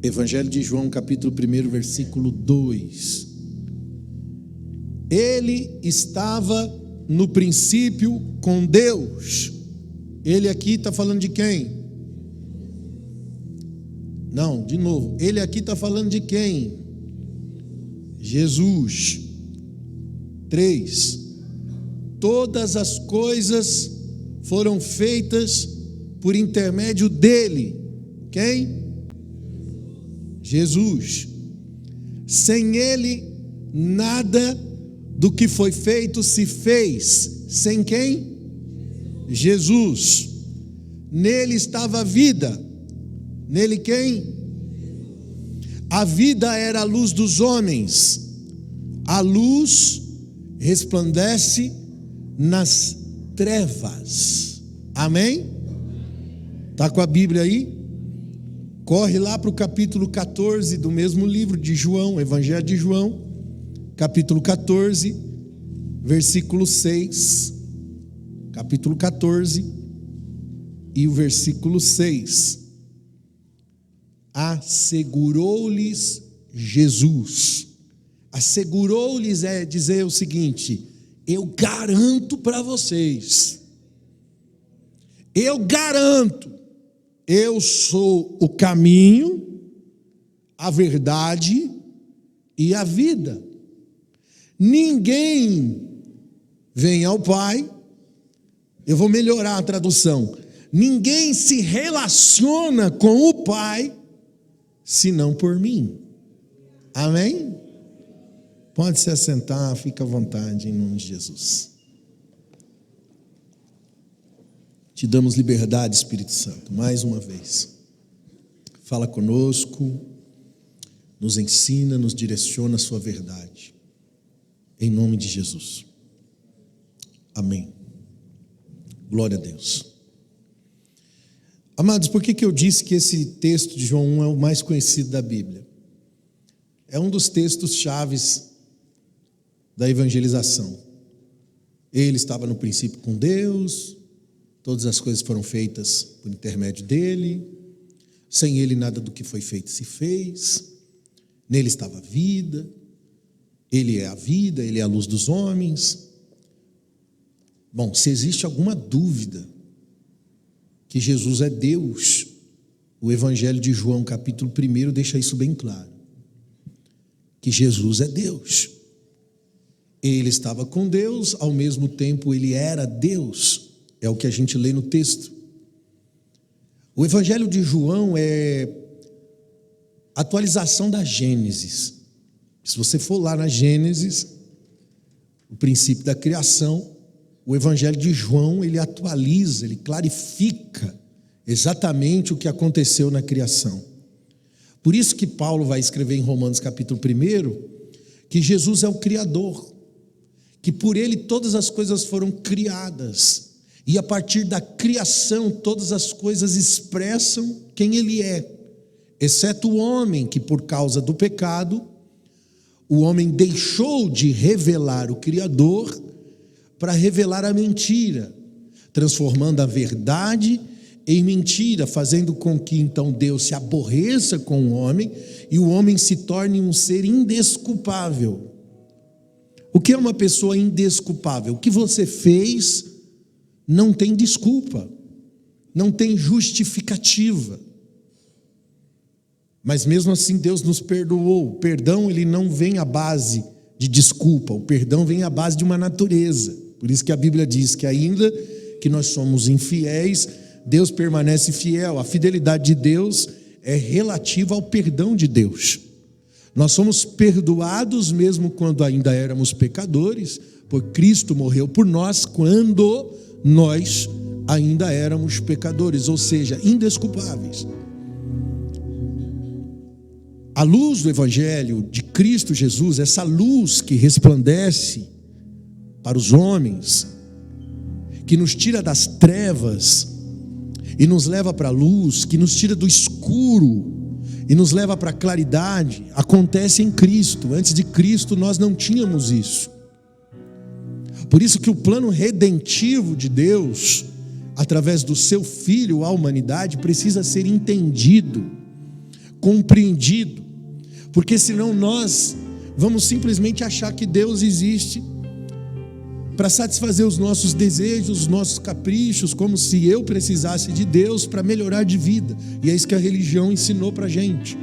Evangelho de João, capítulo 1, versículo 2. Ele estava no princípio com Deus. Ele aqui está falando de quem? Não, de novo. Ele aqui está falando de quem? Jesus. 3. Todas as coisas foram feitas por intermédio dele. Quem? Jesus. Sem ele, nada do que foi feito se fez. Sem quem? Jesus. Nele estava a vida. Nele quem? A vida era a luz dos homens. A luz resplandece nas trevas. Amém? Está com a Bíblia aí? Corre lá para o capítulo 14 do mesmo livro de João, Evangelho de João, capítulo 14, versículo 6. Capítulo 14 e o versículo 6. Assegurou-lhes Jesus. Assegurou-lhes é dizer o seguinte: eu garanto para vocês, eu garanto, eu sou o caminho, a verdade e a vida. Ninguém vem ao Pai, eu vou melhorar a tradução, ninguém se relaciona com o Pai, senão por mim. Amém? Pode se assentar, fica à vontade, em nome de Jesus. Te damos liberdade, Espírito Santo, mais uma vez. Fala conosco, nos ensina, nos direciona a sua verdade. Em nome de Jesus. Amém. Glória a Deus. Amados, por que eu disse que esse texto de João 1 é o mais conhecido da Bíblia? É um dos textos chaves da evangelização. Ele estava no princípio com Deus, todas as coisas foram feitas por intermédio dele, sem ele nada do que foi feito se fez, nele estava a vida, ele é a vida, ele é a luz dos homens. Bom, se existe alguma dúvida que Jesus é Deus, o Evangelho de João, capítulo 1, deixa isso bem claro, que Jesus é Deus. Ele estava com Deus, ao mesmo tempo ele era Deus. É o que a gente lê no texto. O Evangelho de João é atualização da Gênesis. Se você for lá na Gênesis, o princípio da criação, o Evangelho de João, ele atualiza, ele clarifica exatamente o que aconteceu na criação. Por isso que Paulo vai escrever em Romanos capítulo 1, que Jesus é o Criador, que por ele todas as coisas foram criadas, e a partir da criação todas as coisas expressam quem ele é, exceto o homem, que por causa do pecado, o homem deixou de revelar o Criador para revelar a mentira, transformando a verdade em mentira, fazendo com que então Deus se aborreça com o homem e o homem se torne um ser indesculpável. O que é uma pessoa indesculpável? O que você fez não tem desculpa, não tem justificativa. Mas mesmo assim Deus nos perdoou. O perdão, ele não vem à base de desculpa, o perdão vem à base de uma natureza. Por isso que a Bíblia diz que ainda que nós somos infiéis, Deus permanece fiel. A fidelidade de Deus é relativa ao perdão de Deus. Nós somos perdoados mesmo quando ainda éramos pecadores, porque Cristo morreu por nós quando nós ainda éramos pecadores, ou seja, indesculpáveis. A luz do Evangelho de Cristo Jesus, essa luz que resplandece para os homens, que nos tira das trevas e nos leva para a luz, que nos tira do escuro e nos leva para a claridade, acontece em Cristo. Antes de Cristo nós não tínhamos isso. Por isso que o plano redentivo de Deus, através do seu Filho à humanidade, precisa ser entendido compreendido, porque senão nós vamos simplesmente achar que Deus existe para satisfazer os nossos desejos, os nossos caprichos, como se eu precisasse de Deus para melhorar de vida. E é isso que a religião ensinou para a gente.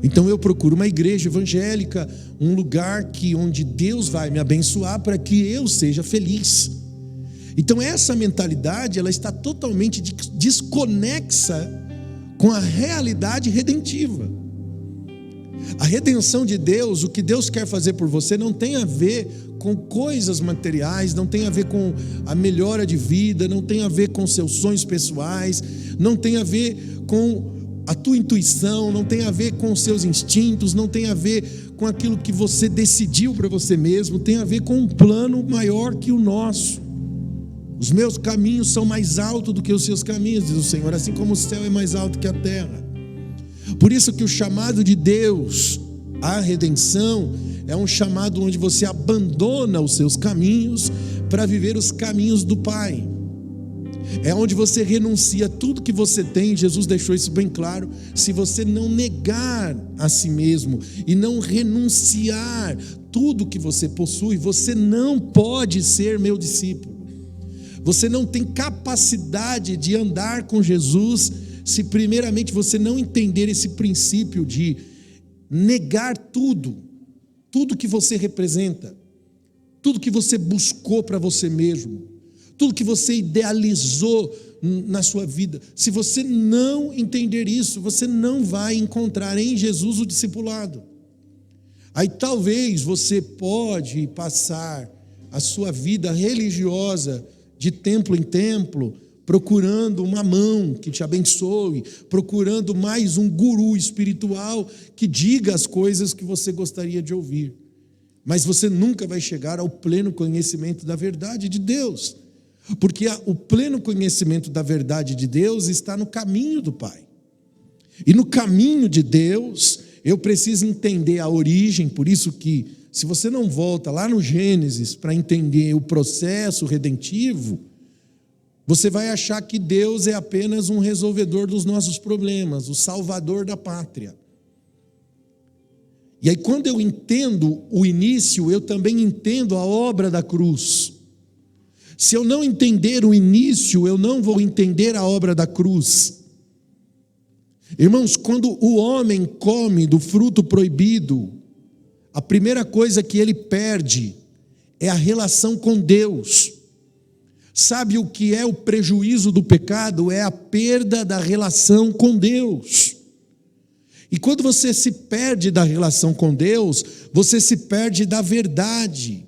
Então eu procuro uma igreja evangélica, um lugar onde Deus vai me abençoar para que eu seja feliz. Então essa mentalidade, ela está totalmente desconexa com a realidade redentiva. A redenção de Deus, o que Deus quer fazer por você, não tem a ver com coisas materiais, não tem a ver com a melhora de vida, não tem a ver com seus sonhos pessoais, não tem a ver com a tua intuição, não tem a ver com os seus instintos, não tem a ver com aquilo que você decidiu para você mesmo, tem a ver com um plano maior que o nosso. Os meus caminhos são mais altos do que os seus caminhos, diz o Senhor, assim como o céu é mais alto que a terra. Por isso que o chamado de Deus à redenção é um chamado onde você abandona os seus caminhos para viver os caminhos do Pai. É onde você renuncia tudo que você tem. Jesus deixou isso bem claro. Se você não negar a si mesmo e não renunciar tudo que você possui, você não pode ser meu discípulo. Você não tem capacidade de andar com Jesus se primeiramente você não entender esse princípio de negar tudo que você representa, tudo que você buscou para você mesmo, tudo que você idealizou na sua vida. Se você não entender isso, você não vai encontrar em Jesus o discipulado. Aí talvez você pode passar a sua vida religiosa de templo em templo, procurando uma mão que te abençoe, procurando mais um guru espiritual que diga as coisas que você gostaria de ouvir. Mas você nunca vai chegar ao pleno conhecimento da verdade de Deus, porque o pleno conhecimento da verdade de Deus está no caminho do Pai. E no caminho de Deus, eu preciso entender a origem. Por isso que, se você não volta lá no Gênesis para entender o processo redentivo, você vai achar que Deus é apenas um resolvedor dos nossos problemas, o salvador da pátria. E aí, quando eu entendo o início, eu também entendo a obra da cruz. Se eu não entender o início, eu não vou entender a obra da cruz. Irmãos, quando o homem come do fruto proibido, a primeira coisa que ele perde é a relação com Deus. Sabe o que é o prejuízo do pecado? É a perda da relação com Deus. E quando você se perde da relação com Deus, você se perde da verdade,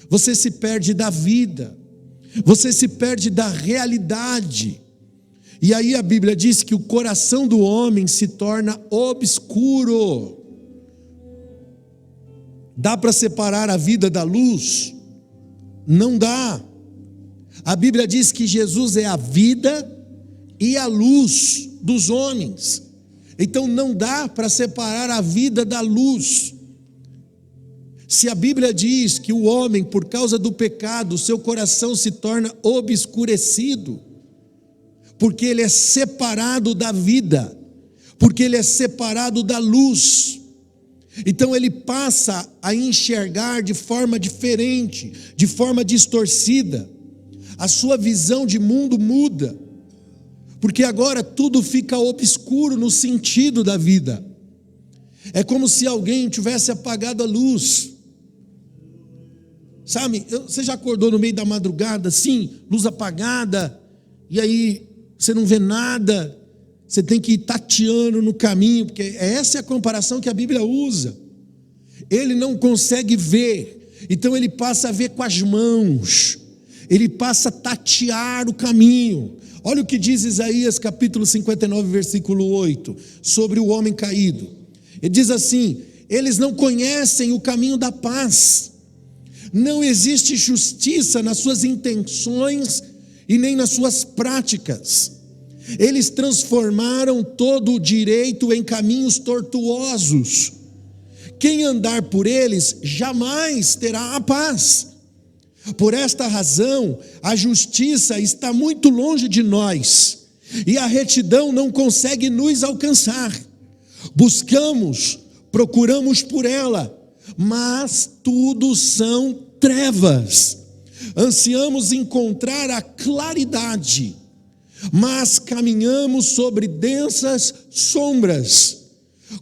você se perde da vida, você se perde da realidade. E aí a Bíblia diz que o coração do homem se torna obscuro. Dá para separar a vida da luz? Não dá. A Bíblia diz que Jesus é a vida e a luz dos homens. Então não dá para separar a vida da luz. Se a Bíblia diz que o homem, por causa do pecado, seu coração se torna obscurecido, porque ele é separado da vida, porque ele é separado da luz, então ele passa a enxergar de forma diferente, de forma distorcida. A sua visão de mundo muda, porque agora tudo fica obscuro no sentido da vida. É como se alguém tivesse apagado a luz. Sabe, você já acordou no meio da madrugada, assim, luz apagada, e aí você não vê nada, você tem que ir tateando no caminho, porque essa é a comparação que a Bíblia usa. Ele não consegue ver, então ele passa a ver com as mãos, ele passa a tatear o caminho. Olha o que diz Isaías capítulo 59, versículo 8, sobre o homem caído. Ele diz assim: eles não conhecem o caminho da paz, não existe justiça nas suas intenções e nem nas suas práticas. Eles transformaram todo o direito em caminhos tortuosos. Quem andar por eles jamais terá a paz. Por esta razão, a justiça está muito longe de nós, e a retidão não consegue nos alcançar. buscamos, procuramos por ela, mas tudo são trevas. Ansiamos encontrar a claridade, mas caminhamos sobre densas sombras.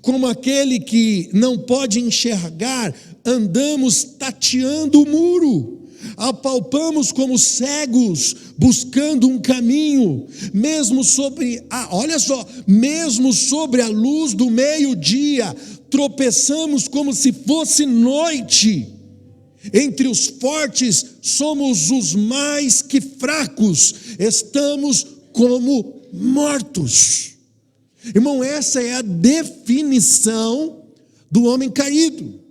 Como aquele que não pode enxergar, andamos tateando o muro. Apalpamos como cegos, buscando um caminho, mesmo sobre a luz do meio-dia, tropeçamos como se fosse noite. Entre os fortes somos os mais que fracos, estamos como mortos. Irmão, essa é a definição do homem caído.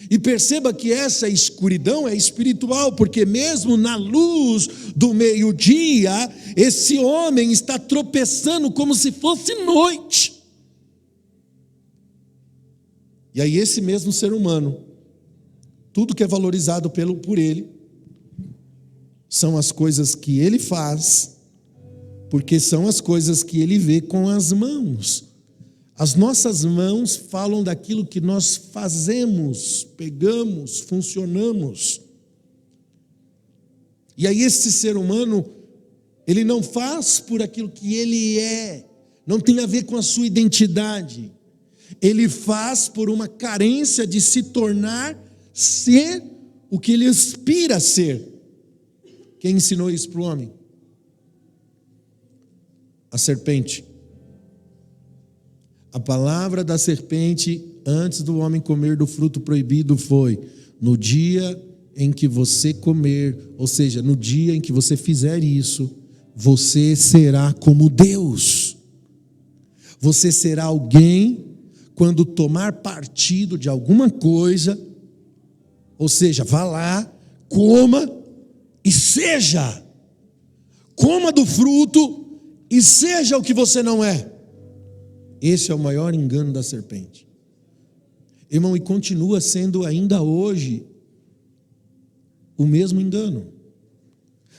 E perceba que essa escuridão é espiritual, porque mesmo na luz do meio-dia, esse homem está tropeçando como se fosse noite. E aí esse mesmo ser humano, tudo que é valorizado por ele, são as coisas que ele faz, porque são as coisas que ele vê com as mãos. As nossas mãos falam daquilo que nós fazemos, pegamos, funcionamos. E aí esse ser humano, ele não faz por aquilo que ele é, não tem a ver com a sua identidade. Ele faz por uma carência de se tornar, ser o que ele aspira a ser. Quem ensinou isso para o homem? A serpente. A palavra da serpente, antes do homem comer do fruto proibido, foi: no dia em que você comer, ou seja, no dia em que você fizer isso, você será como Deus. Você será alguém, quando tomar partido de alguma coisa, ou seja, vá lá, coma e seja. Coma do fruto e seja o que você não é. Esse é o maior engano da serpente. Irmão, e continua sendo ainda hoje o mesmo engano.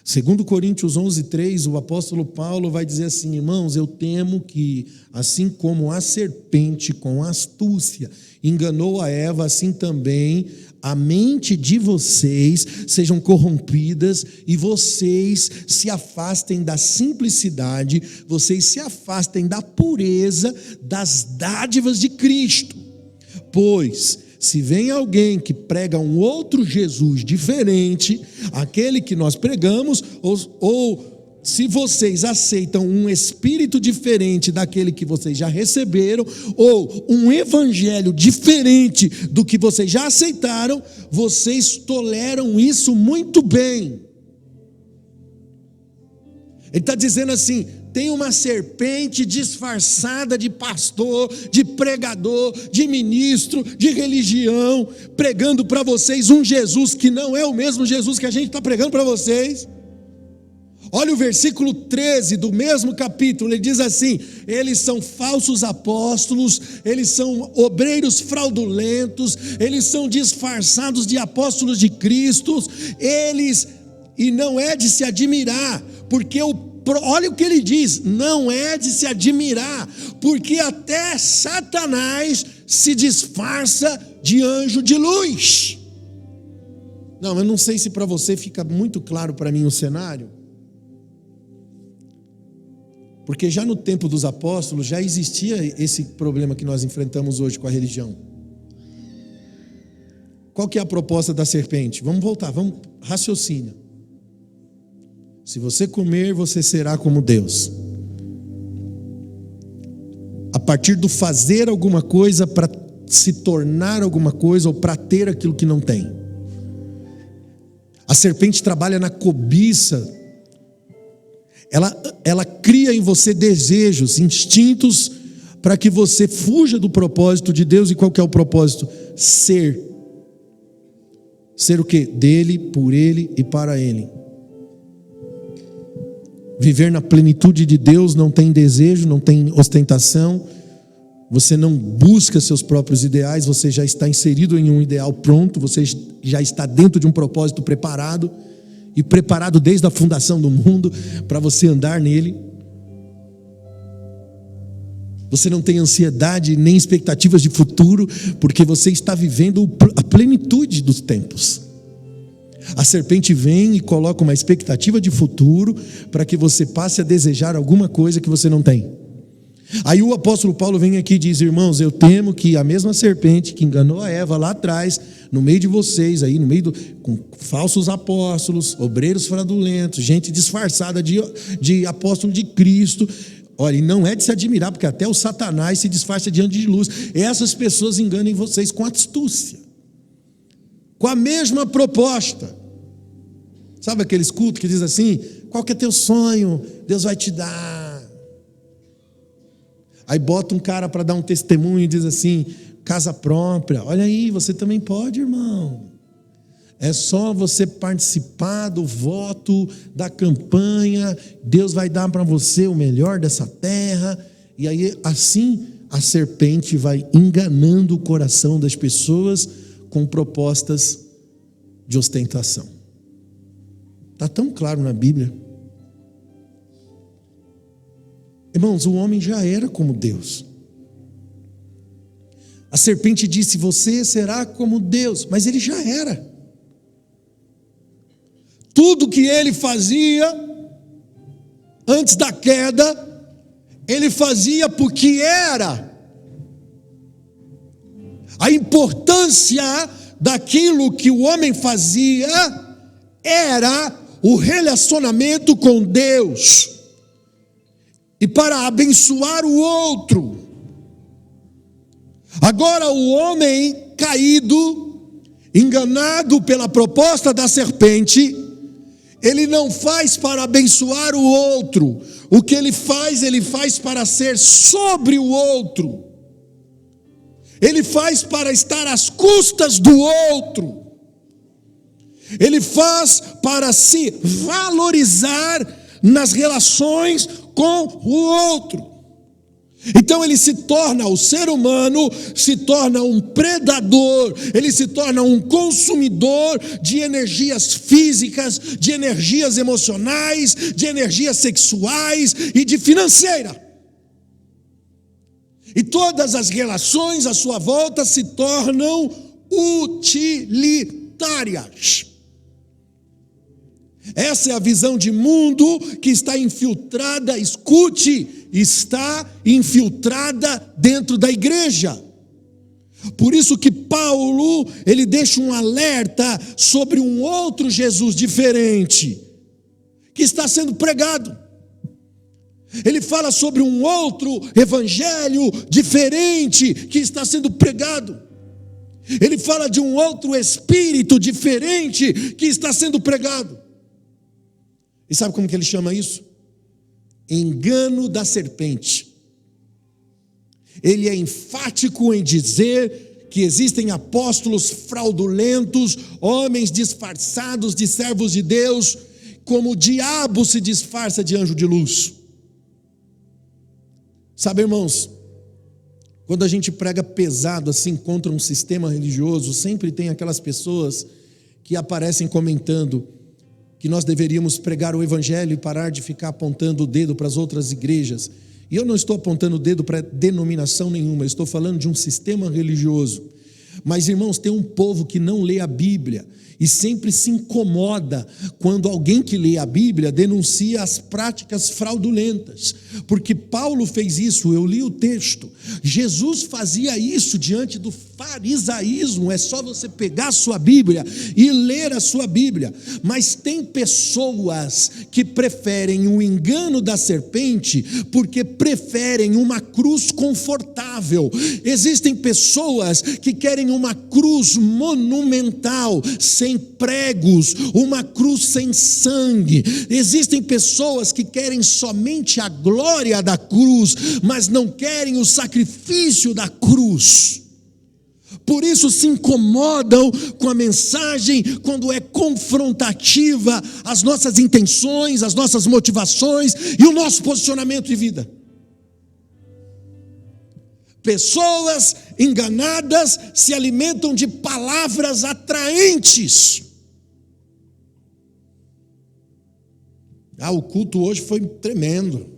Segundo Coríntios 11:3, o apóstolo Paulo vai dizer assim: irmãos, eu temo que, assim como a serpente com astúcia enganou a Eva, assim também a mente de vocês sejam corrompidas e vocês se afastem da simplicidade, vocês se afastem da pureza das dádivas de Cristo. Pois se vem alguém que prega um outro Jesus diferente, aquele que nós pregamos, ou se vocês aceitam um espírito diferente daquele que vocês já receberam, ou um evangelho diferente do que vocês já aceitaram, vocês toleram isso muito bem. Ele está dizendo assim: tem uma serpente disfarçada de pastor, de pregador, de ministro, de religião, pregando para vocês um Jesus que não é o mesmo Jesus que a gente está pregando para vocês. Olha o versículo 13 do mesmo capítulo, ele diz assim: eles são falsos apóstolos, eles são obreiros fraudulentos, eles são disfarçados de apóstolos de Cristo, e não é de se admirar, porque olha o que ele diz, não é de se admirar, porque até Satanás se disfarça de anjo de luz. Não, eu não sei se para você fica muito claro para mim o cenário, porque já no tempo dos apóstolos já existia esse problema que nós enfrentamos hoje com a religião. Qual que é a proposta da serpente? Vamos voltar, vamos raciocínio. Se você comer, você será como Deus. A partir do fazer alguma coisa para se tornar alguma coisa ou para ter aquilo que não tem. A serpente trabalha na cobiça. Ela cria em você desejos, instintos, para que você fuja do propósito de Deus. E qual que é o propósito? Ser. Ser o quê? Dele, por Ele e para Ele. Viver na plenitude de Deus não tem desejo, não tem ostentação. Você não busca seus próprios ideais, você já está inserido em um ideal pronto, você já está dentro de um propósito preparado, e preparado desde a fundação do mundo para você andar nele. Você não tem ansiedade nem expectativas de futuro, porque você está vivendo a plenitude dos tempos. A serpente vem e coloca uma expectativa de futuro para que você passe a desejar alguma coisa que você não tem. Aí o apóstolo Paulo vem aqui e diz: irmãos, eu temo que a mesma serpente que enganou a Eva lá atrás, no meio de vocês, aí no meio com falsos apóstolos, obreiros fraudulentos, gente disfarçada de apóstolo de Cristo. Olha, e não é de se admirar, porque até o Satanás se disfarça diante de luz. Essas pessoas enganem vocês com astúcia, com a mesma proposta. Sabe aqueles cultos que diz assim: qual que é teu sonho? Deus vai te dar. Aí bota um cara para dar um testemunho e diz assim: casa própria. Olha aí, você também pode, irmão. É só você participar do voto, da campanha. Deus vai dar para você o melhor dessa terra. E aí assim a serpente vai enganando o coração das pessoas com propostas de ostentação. Está tão claro na Bíblia. Irmãos, o homem já era como Deus. A serpente disse: você será como Deus. Mas ele já era. Tudo que ele fazia antes da queda, ele fazia porque era. A importância daquilo que o homem fazia era o relacionamento com Deus. E para abençoar o outro. Agora o homem caído, enganado pela proposta da serpente, ele não faz para abençoar o outro. O que ele faz para ser sobre o outro. Ele faz para estar às custas do outro. Ele faz para se valorizar nas relações com o outro. Então ele se torna, o ser humano se torna um predador, ele se torna um consumidor de energias físicas, de energias emocionais, de energias sexuais e de financeira. E todas as relações à sua volta se tornam utilitárias. Essa é a visão de mundo que está infiltrada, escute, está infiltrada dentro da igreja. Por isso que Paulo, ele deixa um alerta sobre um outro Jesus diferente, que está sendo pregado. Ele fala sobre um outro evangelho diferente, que está sendo pregado. Ele fala de um outro espírito diferente, que está sendo pregado. E sabe como que ele chama isso? Engano da serpente. Ele é enfático em dizer que existem apóstolos fraudulentos, homens disfarçados de servos de Deus, como o diabo se disfarça de anjo de luz. Sabe, irmãos, quando a gente prega pesado assim contra um sistema religioso, sempre tem aquelas pessoas que aparecem comentando que nós deveríamos pregar o evangelho e parar de ficar apontando o dedo para as outras igrejas. E eu não estou apontando o dedo para denominação nenhuma, eu estou falando de um sistema religioso. Mas, irmãos, tem um povo que não lê a Bíblia e sempre se incomoda quando alguém que lê a Bíblia denuncia as práticas fraudulentas, porque Paulo fez isso, eu li o texto. Jesus fazia isso diante do farisaísmo. É só você pegar a sua Bíblia e ler a sua Bíblia. Mas tem pessoas que preferem o engano da serpente porque preferem uma cruz confortável. Existem pessoas que querem uma cruz monumental, sem pregos, uma cruz sem sangue. Existem pessoas que querem somente a glória da cruz, mas não querem o sacrifício da cruz. Por isso se incomodam com a mensagem quando é confrontativa às nossas intenções, às nossas motivações e o nosso posicionamento de vida. Pessoas enganadas se alimentam de palavras atraentes. O culto hoje foi tremendo.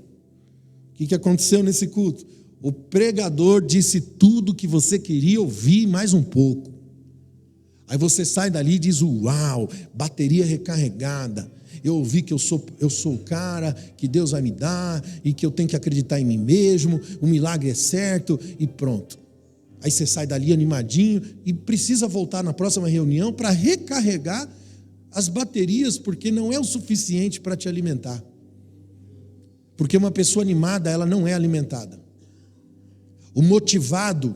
O que aconteceu nesse culto? o pregador disse tudo que você queria ouvir, mais um pouco. Aí você sai dali e diz: uau, bateria recarregada. Eu ouvi que eu sou o cara que Deus vai me dar, e que eu tenho que acreditar em mim mesmo, o milagre é certo, e pronto. Aí você sai dali animadinho e precisa voltar na próxima reunião para recarregar as baterias, porque não é o suficiente para te alimentar. Porque uma pessoa animada, ela não é alimentada. O motivado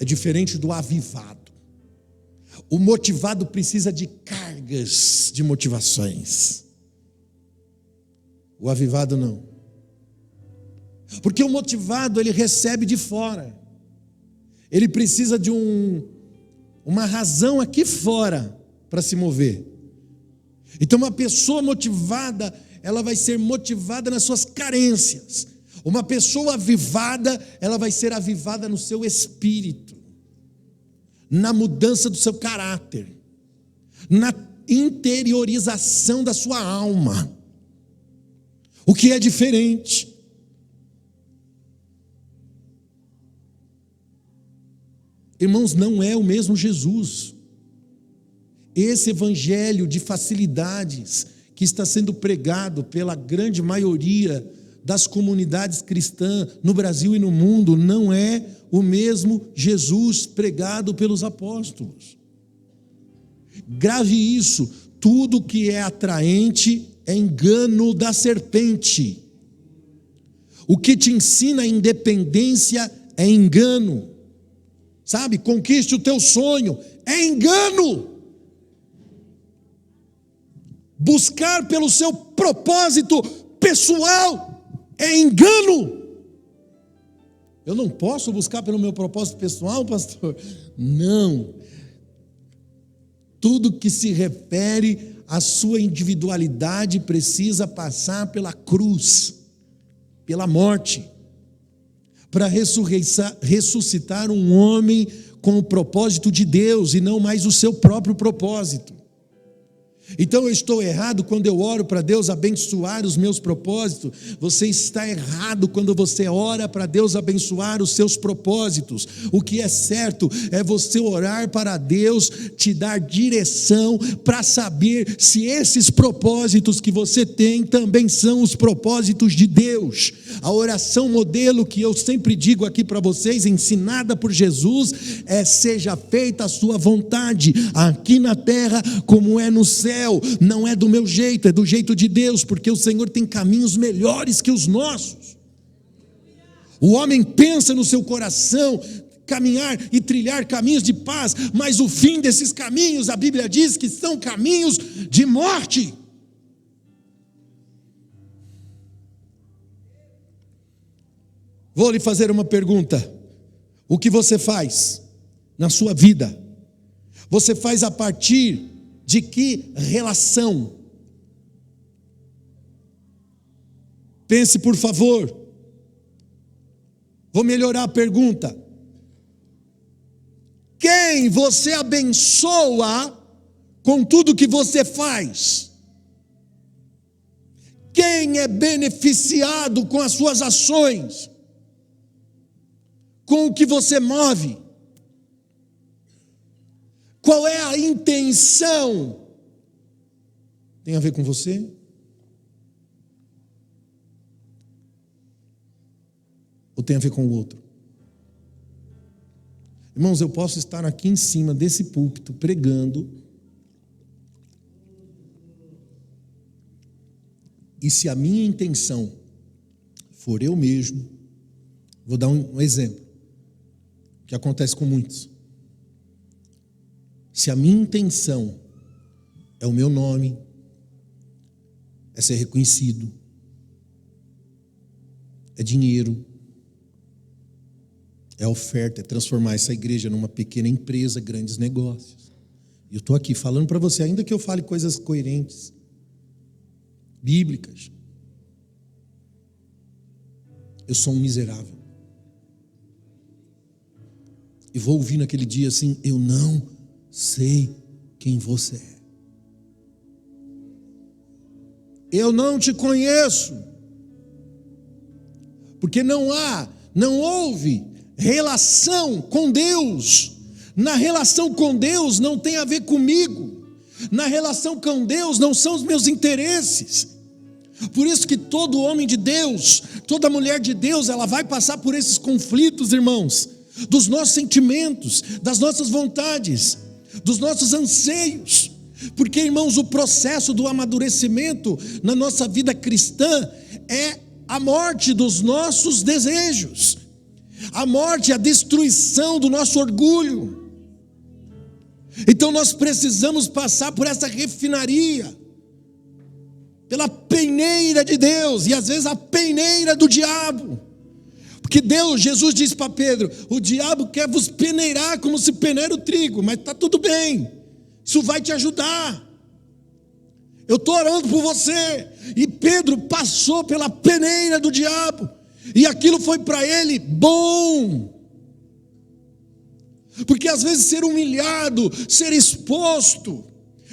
é diferente do avivado. O motivado precisa de cargas de motivações. O avivado não. Porque o motivado, ele recebe de fora. Ele precisa de uma razão aqui fora para se mover. Então uma pessoa motivada, ela vai ser motivada nas suas carências. Uma pessoa avivada, ela vai ser avivada no seu espírito, na mudança do seu caráter, na interiorização da sua alma, o que é diferente. Irmãos, não é o mesmo Jesus. Esse evangelho de facilidades que está sendo pregado pela grande maioria das comunidades cristãs no Brasil e no mundo não é o mesmo Jesus pregado pelos apóstolos. Grave isso: tudo que é atraente é engano da serpente. O que te ensina a independência é engano. Sabe, conquiste o teu sonho, é engano. Buscar pelo seu propósito pessoal é engano. Eu não posso buscar pelo meu propósito pessoal, pastor? Não. Tudo que se refere à sua individualidade precisa passar pela cruz, pela morte, para ressuscitar um homem com o propósito de Deus e não mais o seu próprio propósito. Então eu estou errado quando eu oro para Deus abençoar os meus propósitos? Você está errado quando você ora para Deus abençoar os seus propósitos. O que é certo é você orar para Deus te dar direção para saber se esses propósitos que você tem também são os propósitos de Deus. A oração modelo que eu sempre digo aqui para vocês, ensinada por Jesus, é: seja feita a sua vontade, aqui na terra como é no céu. Não é do meu jeito, é do jeito de Deus, porque o Senhor tem caminhos melhores que os nossos. O homem pensa no seu coração caminhar e trilhar caminhos de paz, mas o fim desses caminhos, a Bíblia diz que são caminhos de morte. Vou lhe fazer uma pergunta: o que você faz na sua vida? Você faz a partir de que relação? Pense, por favor. Vou melhorar a pergunta. Quem você abençoa com tudo que você faz? Quem é beneficiado com as suas ações? Com o que você move? Qual é a intenção? Tem a ver com você? Ou tem a ver com o outro? Irmãos, eu posso estar aqui em cima desse púlpito pregando, e se a minha intenção for eu mesmo, vou dar um exemplo, que acontece com muitos. Se a minha intenção é o meu nome, é ser reconhecido, é dinheiro, é oferta, é transformar essa igreja numa pequena empresa, grandes negócios. E eu estou aqui falando para você, ainda que eu fale coisas coerentes, bíblicas, eu sou um miserável. E vou ouvir naquele dia assim: eu não sei quem você é. Eu não te conheço. Porque não há não houve relação com Deus. Na relação com Deus não tem a ver comigo. Na relação com Deus não são os meus interesses. Por isso que todo homem de Deus, toda mulher de Deus, ela vai passar por esses conflitos, irmãos, dos nossos sentimentos, das nossas vontades, dos nossos anseios. Porque, irmãos, o processo do amadurecimento na nossa vida cristã é a morte dos nossos desejos, a morte, a destruição do nosso orgulho. Então nós precisamos passar por essa refinaria, pela peneira de Deus, e às vezes a peneira do diabo. Porque Jesus disse para Pedro: o diabo quer vos peneirar como se peneira o trigo, mas está tudo bem, isso vai te ajudar, eu estou orando por você. E Pedro passou pela peneira do diabo, e aquilo foi para ele bom. Porque às vezes ser humilhado, ser exposto,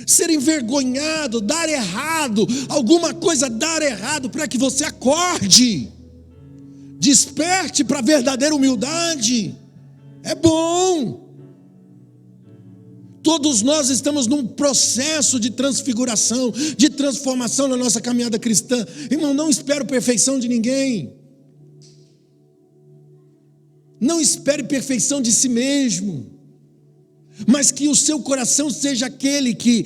ser envergonhado, dar errado, alguma coisa dar errado, para que você acorde, desperte para a verdadeira humildade, é bom. Todos nós estamos num processo de transfiguração, de transformação na nossa caminhada cristã. Irmão, não espero perfeição de ninguém. Não espere perfeição de si mesmo, mas que o seu coração seja aquele que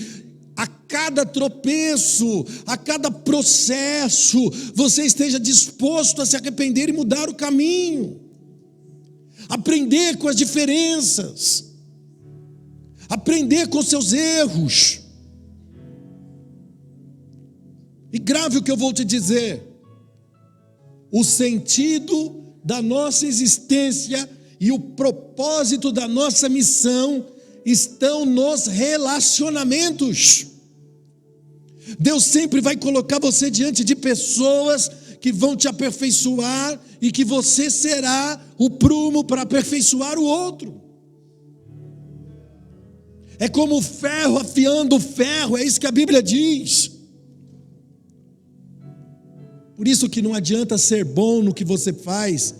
a cada tropeço, a cada processo, você esteja disposto a se arrepender e mudar o caminho, aprender com as diferenças, aprender com seus erros. E grave o que eu vou te dizer: o sentido da nossa existência e o propósito da nossa missão estão nos relacionamentos. Deus sempre vai colocar você diante de pessoas que vão te aperfeiçoar, e que você será o prumo para aperfeiçoar o outro. É como o ferro afiando o ferro, é isso que a Bíblia diz. Por isso que não adianta ser bom no que você faz,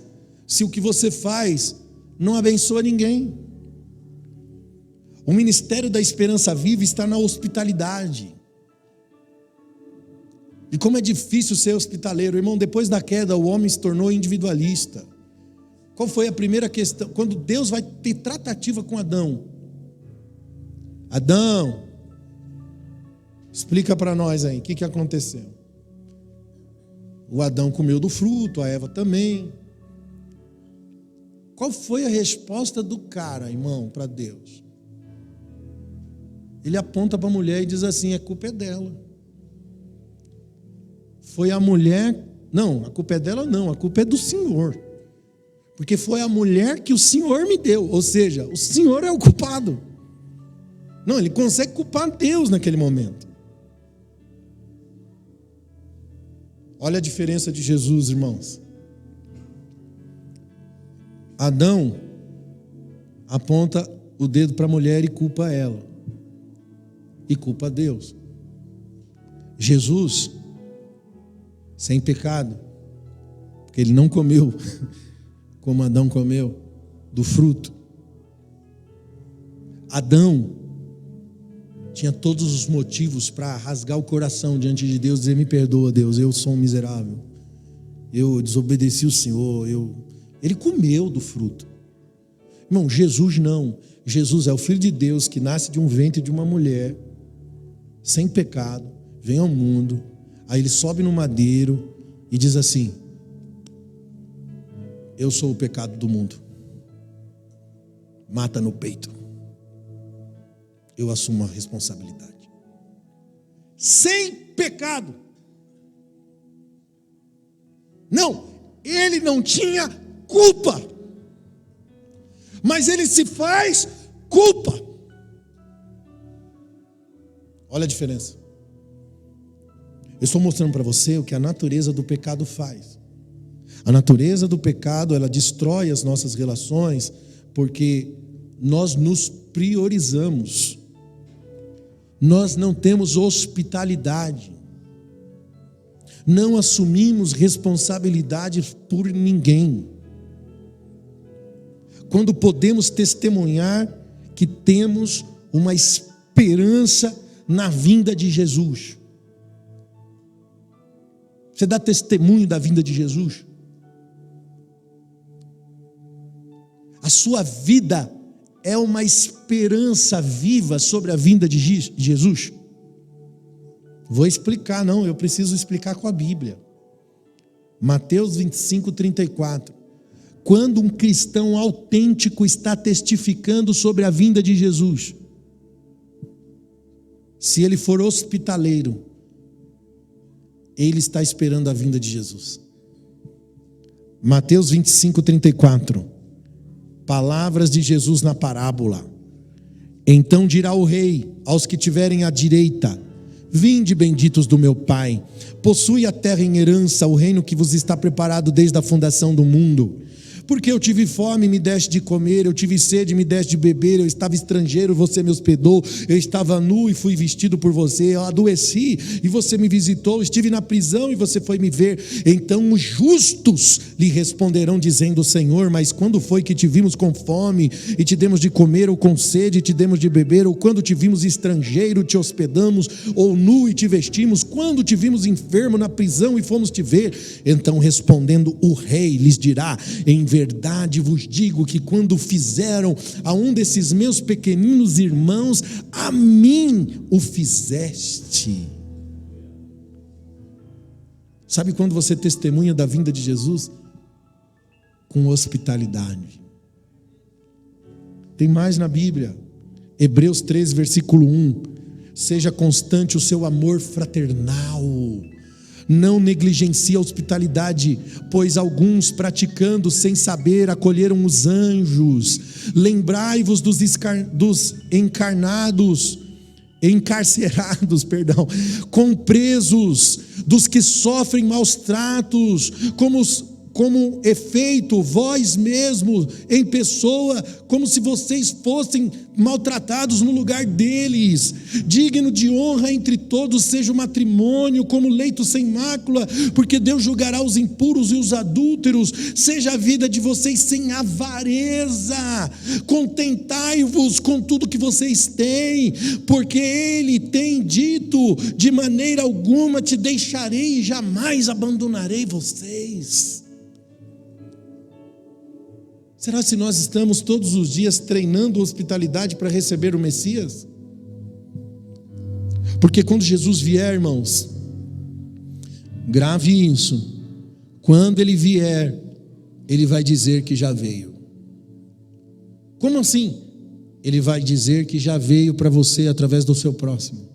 se o que você faz não abençoa ninguém. O ministério da Esperança Viva está na hospitalidade. E como é difícil ser hospitaleiro, irmão. Depois da queda, o homem se tornou individualista. Qual foi a primeira questão? Quando Deus vai ter tratativa com Adão: Adão, explica para nós aí, o que aconteceu? O Adão comeu do fruto, a Eva também. Qual foi a resposta do cara, irmão, para Deus? Ele aponta para a mulher e diz assim: a culpa é dela. Foi a mulher, não, a culpa é dela não, a culpa é do Senhor. Porque foi a mulher que o Senhor me deu, ou seja, o Senhor é o culpado. Não, ele consegue culpar Deus naquele momento. Olha a diferença de Jesus, irmãos. Adão aponta o dedo para a mulher e culpa ela, e culpa Deus. Jesus, sem pecado, porque ele não comeu como Adão comeu do fruto. Adão tinha todos os motivos para rasgar o coração diante de Deus e dizer: me perdoa, Deus, eu sou um miserável, eu desobedeci o Senhor, Ele comeu do fruto. Irmão, Jesus não. Jesus é o Filho de Deus que nasce de um ventre de uma mulher, sem pecado, vem ao mundo, aí ele sobe no madeiro e diz assim: eu sou o pecado do mundo, mata no peito, eu assumo a responsabilidade. Sem pecado. Não, ele não tinha culpa, mas ele se faz culpa. Olha a diferença. Eu estou mostrando para você o que a natureza do pecado faz. A natureza do pecado, ela destrói as nossas relações, porque nós nos priorizamos. Nós não temos hospitalidade, não assumimos responsabilidade por ninguém. quando podemos testemunhar que temos uma esperança na vinda de Jesus. Você dá testemunho da vinda de Jesus? A sua vida é uma esperança viva sobre a vinda de Jesus? Vou explicar, não, eu preciso explicar com a Bíblia. Mateus 25, 34. Quando um cristão autêntico está testificando sobre a vinda de Jesus, se ele for hospitaleiro, ele está esperando a vinda de Jesus. Mateus 25, 34. Palavras de Jesus na parábola. Então dirá o rei aos que tiverem à direita: vinde, benditos do meu Pai, possui a terra em herança, o reino que vos está preparado desde a fundação do mundo. Porque eu tive fome, me deste de comer, eu tive sede, me deste de beber, eu estava estrangeiro, você me hospedou, eu estava nu e fui vestido por você, eu adoeci e você me visitou, estive na prisão e você foi me ver. Então os justos lhe responderão dizendo: Senhor, mas quando foi que te vimos com fome e te demos de comer, ou com sede e te demos de beber, ou quando te vimos estrangeiro, te hospedamos, ou nu e te vestimos, quando te vimos enfermo na prisão e fomos te ver? Então respondendo o rei lhes dirá: em verdade vos digo que quando fizeram a um desses meus pequeninos irmãos, a mim o fizeste. Sabe quando você testemunha da vinda de Jesus? Com hospitalidade. Tem mais na Bíblia. Hebreus 13, versículo 1. Seja constante o seu amor fraternal. Não negligencie a hospitalidade, pois alguns, praticando sem saber, acolheram os anjos. Lembrai-vos dos encarcerados, com presos, dos que sofrem maus tratos, como efeito, vós mesmos, em pessoa, como se vocês fossem maltratados no lugar deles. Digno de honra entre todos seja o matrimônio, como leito sem mácula, porque Deus julgará os impuros e os adúlteros. Seja a vida de vocês sem avareza. Contentai-vos com tudo que vocês têm, porque Ele tem dito: de maneira alguma te deixarei e jamais abandonarei vocês. Será que nós estamos todos os dias treinando hospitalidade para receber o Messias? Porque quando Jesus vier, irmãos, grave isso, quando Ele vier, Ele vai dizer que já veio. Como assim? Ele vai dizer que já veio para você através do seu próximo.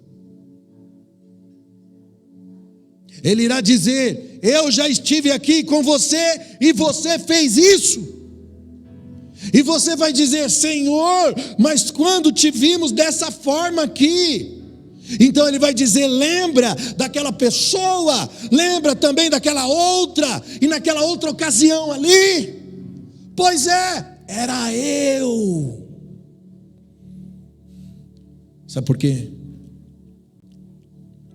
Ele irá dizer: eu já estive aqui com você e você fez isso. E você vai dizer: Senhor, mas quando te vimos dessa forma aqui? Então Ele vai dizer: lembra daquela pessoa, lembra também daquela outra, e naquela outra ocasião ali? Pois é, era eu. Sabe por quê?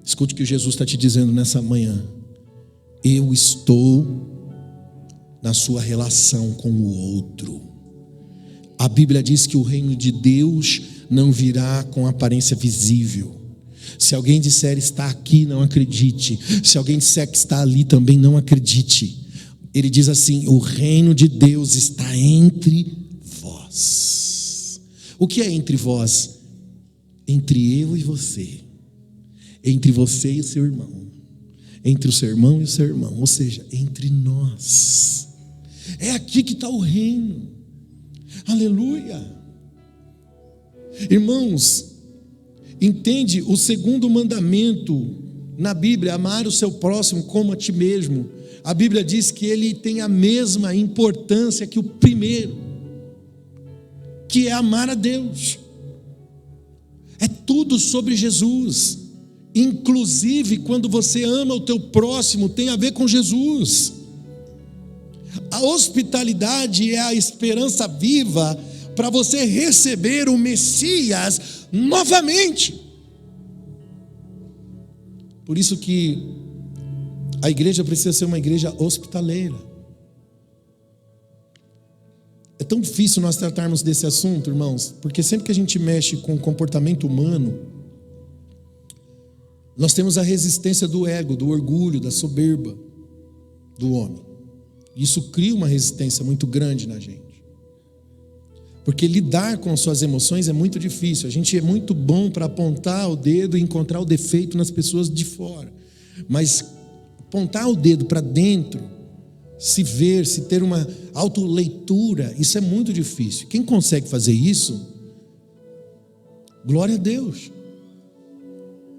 Escute o que Jesus está te dizendo nessa manhã. Eu estou na sua relação com o outro. A Bíblia diz que o reino de Deus não virá com aparência visível. Se alguém disser está aqui, não acredite. Se alguém disser que está ali, também não acredite. Ele diz assim: o reino de Deus está entre vós. O que é entre vós? Entre eu e você. Entre você e o seu irmão. Entre o seu irmão e o seu irmão. Ou seja, entre nós. É aqui que está o reino. Aleluia. Irmãos, entende o segundo mandamento na Bíblia: amar o seu próximo como a ti mesmo. A Bíblia diz que ele tem a mesma importância que o primeiro, que é amar a Deus. É tudo sobre Jesus. Inclusive, quando você ama o teu próximo, tem a ver com Jesus. A hospitalidade é a esperança viva para você receber o Messias novamente. Por isso que a igreja precisa ser uma igreja hospitaleira. É tão difícil nós tratarmos desse assunto, irmãos, porque sempre que a gente mexe com o comportamento humano, nós temos a resistência do ego, do orgulho, da soberba do homem. Isso cria uma resistência muito grande na gente. Porque lidar com as suas emoções é muito difícil. A gente é muito bom para apontar o dedo e encontrar o defeito nas pessoas de fora. Mas apontar o dedo para dentro, se ver, se ter uma autoleitura, isso é muito difícil. Quem consegue fazer isso, glória a Deus,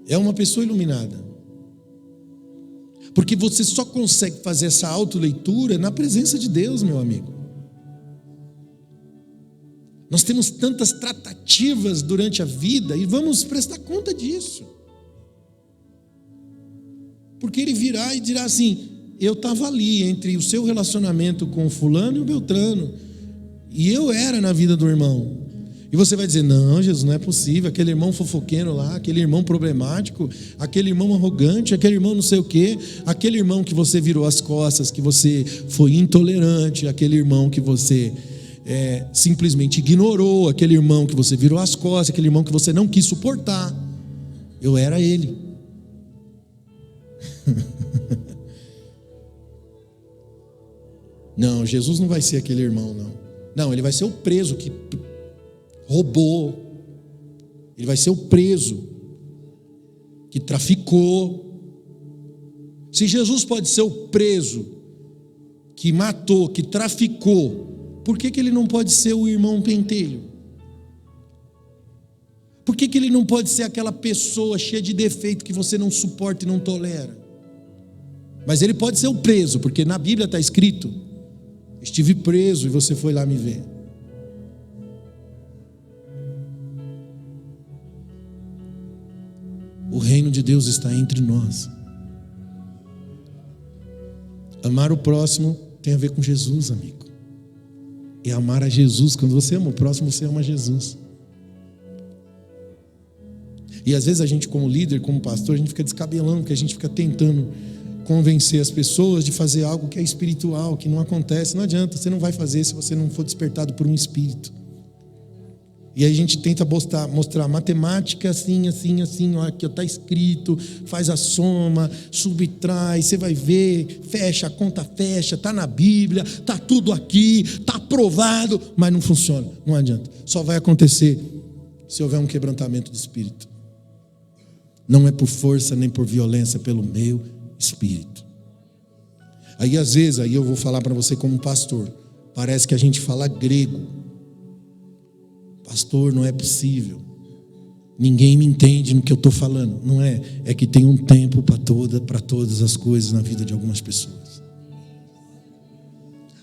é uma pessoa iluminada. Porque você só consegue fazer essa autoleitura na presença de Deus, meu amigo. Nós temos tantas tratativas durante a vida e vamos prestar conta disso. Porque ele virá e dirá assim: eu estava ali entre o seu relacionamento com o fulano e o Beltrano, e eu era na vida do irmão. E você vai dizer: não, Jesus, não é possível, aquele irmão fofoqueiro lá, aquele irmão problemático, aquele irmão arrogante, aquele irmão não sei o quê, aquele irmão que você virou as costas, que você foi intolerante, aquele irmão que você simplesmente ignorou, aquele irmão que você virou as costas, aquele irmão que você não quis suportar. Eu era ele. Não, Jesus não vai ser aquele irmão, não. Não, ele vai ser o preso que roubou. Ele vai ser o preso que traficou. Se Jesus pode ser o preso que matou, que traficou, por que ele não pode ser o irmão pentelho? Por que ele não pode ser aquela pessoa cheia de defeito que você não suporta e não tolera? Mas ele pode ser o preso, porque na Bíblia está escrito: estive preso e você foi lá me ver. O reino de Deus está entre nós. Amar o próximo tem a ver com Jesus, amigo. É amar a Jesus. Quando você ama o próximo, você ama Jesus. E às vezes a gente, como líder, como pastor, a gente fica descabelando, porque a gente fica tentando convencer as pessoas de fazer algo que é espiritual, que não acontece. Não adianta, você não vai fazer se você não for despertado por um espírito. E aí a gente tenta mostrar matemática assim, ó, aqui está escrito, faz a soma, subtrai, você vai ver, fecha, a conta fecha, está na Bíblia, está tudo aqui, está aprovado, mas não funciona, não adianta. Só vai acontecer se houver um quebrantamento de espírito. Não é por força nem por violência, pelo meu espírito. Aí às vezes, aí eu vou falar para você como pastor, parece que a gente fala grego. Pastor, não é possível. Ninguém me entende no que eu estou falando. Não é. É que tem um tempo para todas as coisas na vida de algumas pessoas.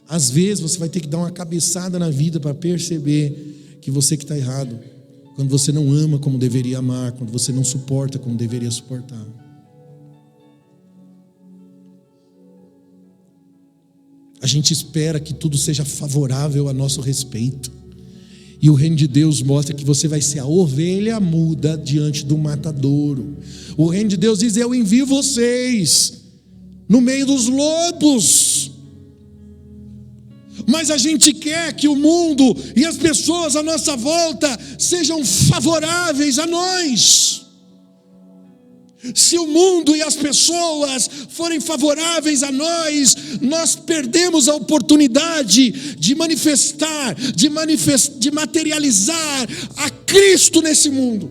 Às vezes você vai ter que dar uma cabeçada na vida para perceber que você que está errado. Quando você não ama como deveria amar. Quando você não suporta como deveria suportar. A gente espera que tudo seja favorável a nosso respeito. E o reino de Deus mostra que você vai ser a ovelha muda diante do matadouro. O reino de Deus diz: eu envio vocês no meio dos lobos. Mas a gente quer que o mundo e as pessoas à nossa volta sejam favoráveis a nós. Se o mundo e as pessoas forem favoráveis a nós, nós perdemos a oportunidade de manifestar, de materializar a Cristo nesse mundo.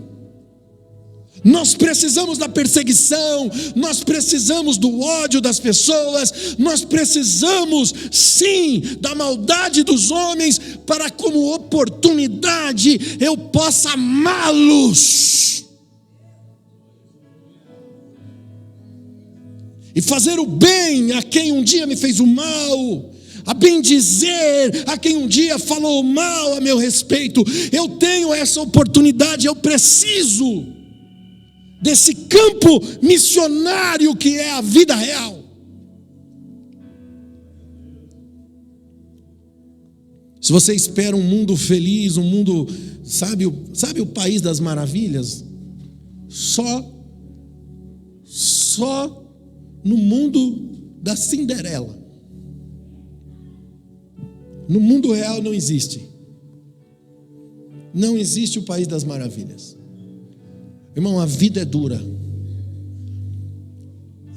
Nós precisamos da perseguição, nós precisamos do ódio das pessoas, nós precisamos sim da maldade dos homens, para como oportunidade eu possa amá-los. E fazer o bem a quem um dia me fez o mal, a bem dizer a quem um dia falou mal a meu respeito. Eu tenho essa oportunidade, eu preciso desse campo missionário que é a vida real. Se você espera um mundo feliz, um mundo, sabe o país das maravilhas? Só no mundo da Cinderela. No mundo real não existe. Não existe o país das maravilhas. Irmão, a vida é dura.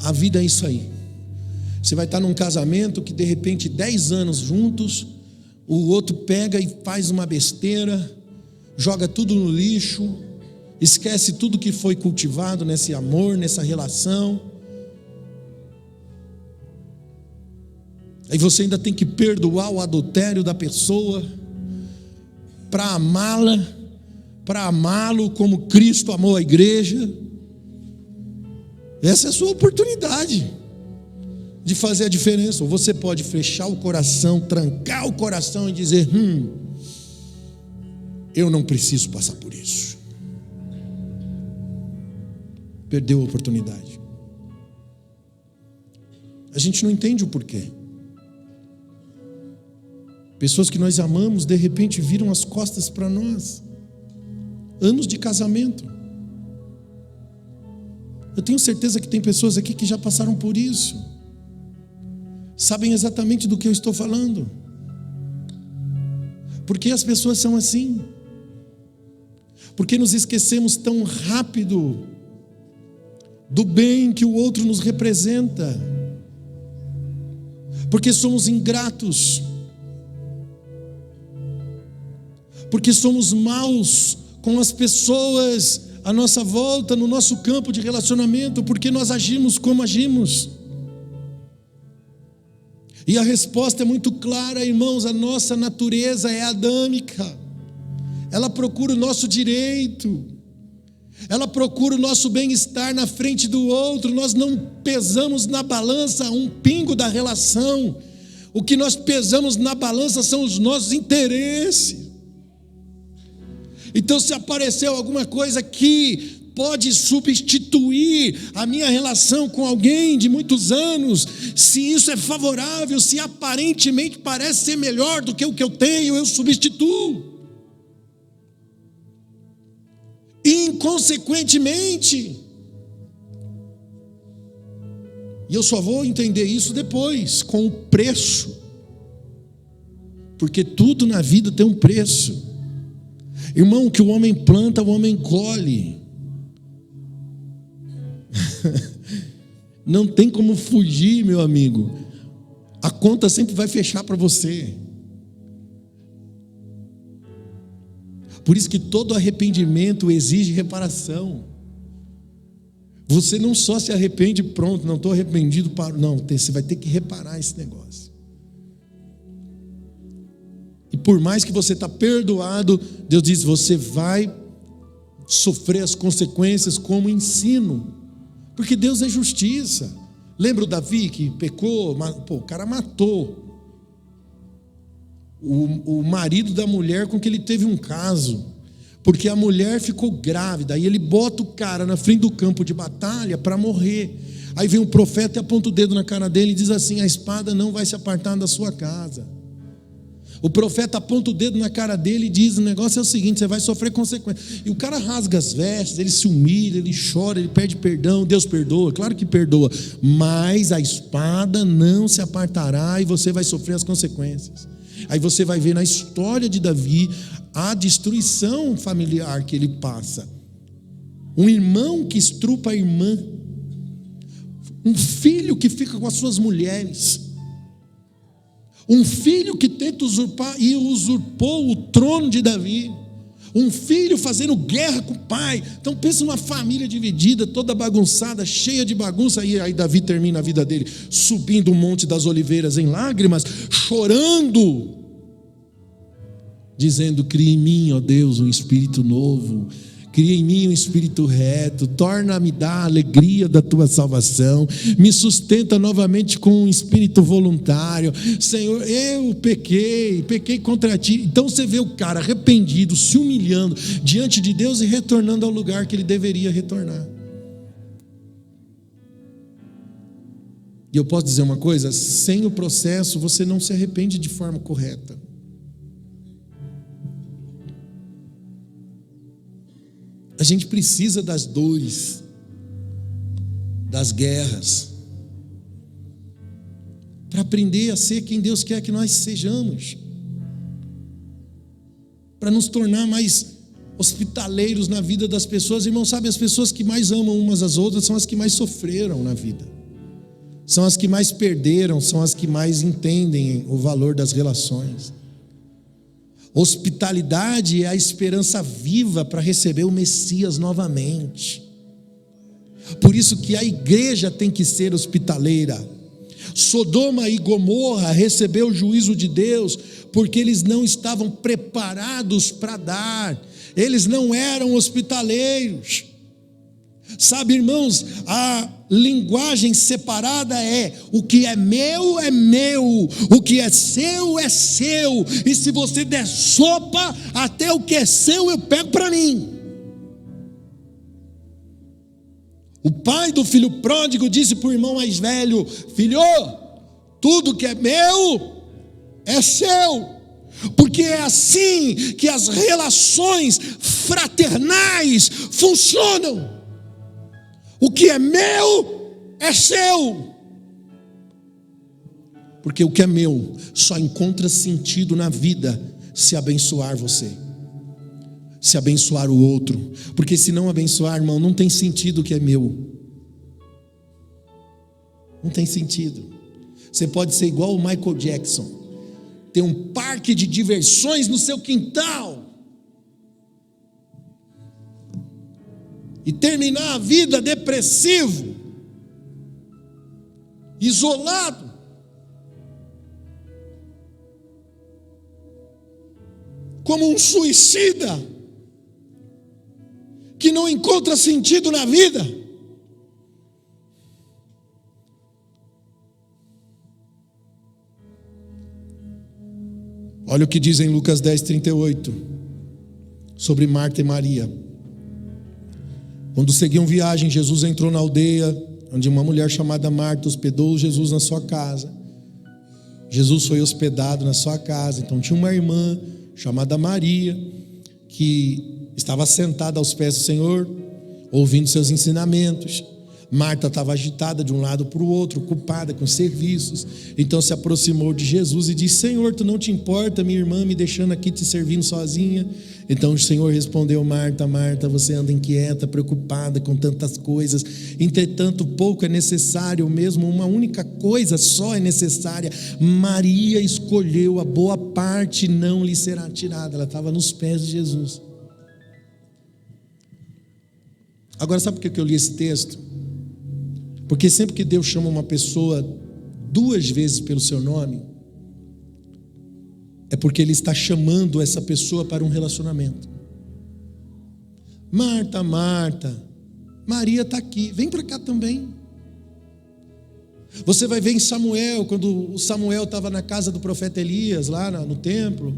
A vida é isso aí. Você vai estar num casamento que de repente 10 anos juntos, o outro pega e faz uma besteira, joga tudo no lixo, esquece tudo que foi cultivado nesse amor, nessa relação. Aí você ainda tem que perdoar o adultério da pessoa para amá-la, para amá-lo como Cristo amou a igreja. Essa é a sua oportunidade de fazer a diferença. Ou você pode fechar o coração, trancar o coração e dizer: eu não preciso passar por isso. Perdeu a oportunidade. A gente não entende o porquê. Pessoas que nós amamos, de repente, viram as costas para nós. Anos de casamento. Eu tenho certeza que tem pessoas aqui que já passaram por isso. Sabem exatamente do que eu estou falando. Porque as pessoas são assim. Porque nos esquecemos tão rápido do bem que o outro nos representa. Porque somos ingratos. Porque somos maus com as pessoas à nossa volta, no nosso campo de relacionamento, porque nós agimos como agimos. E a resposta é muito clara, irmãos: a nossa natureza é adâmica. Ela procura o nosso direito, ela procura o nosso bem-estar na frente do outro. Nós não pesamos na balança um pingo da relação. O que nós pesamos na balança são os nossos interesses. Então, se apareceu alguma coisa que pode substituir a minha relação com alguém de muitos anos, se isso é favorável, se aparentemente parece ser melhor do que o que eu tenho, eu substituo. Inconsequentemente. E eu só vou entender isso depois, com o preço. Porque tudo na vida tem um preço. Irmão, o que o homem planta, o homem colhe. Não tem como fugir, meu amigo. A conta sempre vai fechar para você. Por isso que todo arrependimento exige reparação. Você não só se arrepende, pronto, não estou arrependido, não, você vai ter que reparar esse negócio. E por mais que você está perdoado, Deus diz: você vai sofrer as consequências como ensino, porque Deus é justiça. Lembra o Davi que pecou? O cara matou o marido da mulher com que ele teve um caso, porque a mulher ficou grávida. Aí ele bota o cara na frente do campo de batalha para morrer. Aí vem um profeta e aponta o dedo na cara dele e diz assim: a espada não vai se apartar da sua casa. O profeta aponta o dedo na cara dele e diz: o negócio é o seguinte, você vai sofrer consequências. E o cara rasga as vestes, ele se humilha, ele chora, ele pede perdão. Deus perdoa, claro que perdoa, mas a espada não se apartará e você vai sofrer as consequências. Aí você vai ver na história de Davi a destruição familiar que ele passa. Um irmão que estrupa a irmã, um filho que fica com as suas mulheres, um filho que tenta usurpar e usurpou o trono de Davi, um filho fazendo guerra com o pai. Então pensa numa família dividida, toda bagunçada, cheia de bagunça. E aí Davi termina a vida dele subindo o Monte das Oliveiras em lágrimas, chorando, dizendo: cria em mim, ó Deus, um espírito novo, cria em mim um espírito reto, torna-me dar a alegria da tua salvação, me sustenta novamente com um espírito voluntário. Senhor, eu pequei contra ti. Então você vê o cara arrependido, se humilhando diante de Deus e retornando ao lugar que ele deveria retornar. E eu posso dizer uma coisa: sem o processo você não se arrepende de forma correta. A gente precisa das dores, das guerras, para aprender a ser quem Deus quer que nós sejamos. para nos tornar mais hospitaleiros na vida das pessoas. Irmão, sabe, as pessoas que mais amam umas às outras são as que mais sofreram na vida, são as que mais perderam, são as que mais entendem o valor das relações. Hospitalidade é a esperança viva para receber o Messias novamente. Por isso que a igreja tem que ser hospitaleira. Sodoma e Gomorra recebeu o juízo de Deus porque eles não estavam preparados para dar, eles não eram hospitaleiros. Sabe, irmãos, a linguagem separada é: o que é meu, o que é seu, e se você der sopa, até o que é seu eu pego para mim. O pai do filho pródigo disse para o irmão mais velho: filho, tudo que é meu é seu, porque é assim que as relações fraternais funcionam. O que é meu é seu. Porque o que é meu só encontra sentido na vida se abençoar você, se abençoar o outro. Porque se não abençoar, irmão, não tem sentido o que é meu. Não tem sentido. Você pode ser igual o Michael Jackson, ter um parque de diversões no seu quintal e terminar a vida depressivo, isolado. Como um suicida que não encontra sentido na vida. Olha o que diz em Lucas 10:38 sobre Marta e Maria. Quando seguiam viagem, Jesus entrou na aldeia onde uma mulher chamada Marta hospedou Jesus na sua casa. Jesus foi hospedado na sua casa. Então tinha uma irmã chamada Maria, que estava sentada aos pés do Senhor, ouvindo seus ensinamentos. Marta estava agitada de um lado para o outro, ocupada com serviços. Então se aproximou de Jesus e disse: Senhor, tu não te importa minha irmã me deixando aqui te servindo sozinha? Então o Senhor respondeu: Marta, Marta, você anda inquieta, preocupada com tantas coisas, entretanto pouco é necessário, mesmo uma única coisa só é necessária. Maria escolheu a boa parte, não lhe será tirada. Ela estava nos pés de Jesus. Agora, sabe por que eu li esse texto? Porque sempre que Deus chama uma pessoa 2 vezes pelo seu nome, é porque Ele está chamando essa pessoa para um relacionamento. Marta, Marta, Maria está aqui, vem para cá também. Você vai ver em Samuel, quando o Samuel estava na casa do profeta Elias, lá no templo,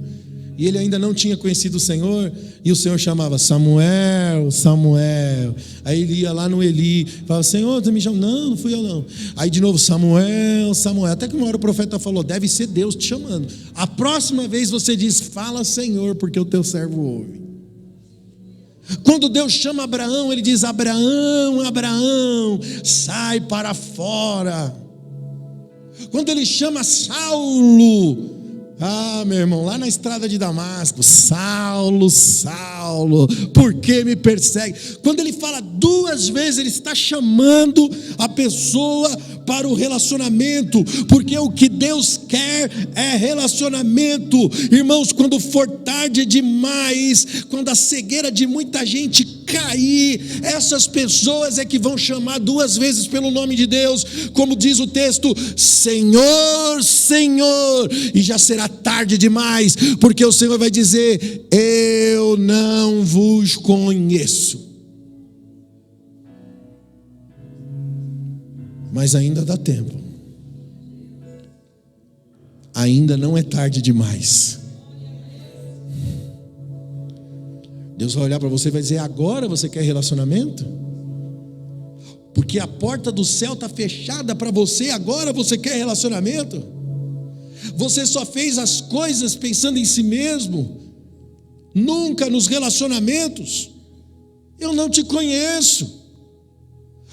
e ele ainda não tinha conhecido o Senhor, e o Senhor chamava: Samuel, Samuel. Aí ele ia lá no Eli, falava: Senhor, você me chama? Não fui eu não. Aí de novo: Samuel, Samuel. Até que uma hora o profeta falou: deve ser Deus te chamando. A próxima vez você diz: fala, Senhor, porque o teu servo ouve. Quando Deus chama Abraão, Ele diz: Abraão, Abraão, sai para fora. Quando Ele chama Saulo, meu irmão, lá na estrada de Damasco: Saulo, Saulo, por que me persegue? Quando ele fala 2 vezes, ele está chamando a pessoa para o relacionamento, porque o que Deus quer é relacionamento. Irmãos, quando for tarde demais, quando a cegueira de muita gente cair, essas pessoas é que vão chamar 2 vezes pelo nome de Deus, como diz o texto: Senhor, Senhor, e já será tarde demais, porque o Senhor vai dizer: eu não vos conheço. Mas ainda dá tempo, ainda não é tarde demais. Deus vai olhar para você e vai dizer: agora você quer relacionamento? Porque a porta do céu está fechada para você, agora você quer relacionamento? Você só fez as coisas pensando em si mesmo, nunca nos relacionamentos. Eu não te conheço,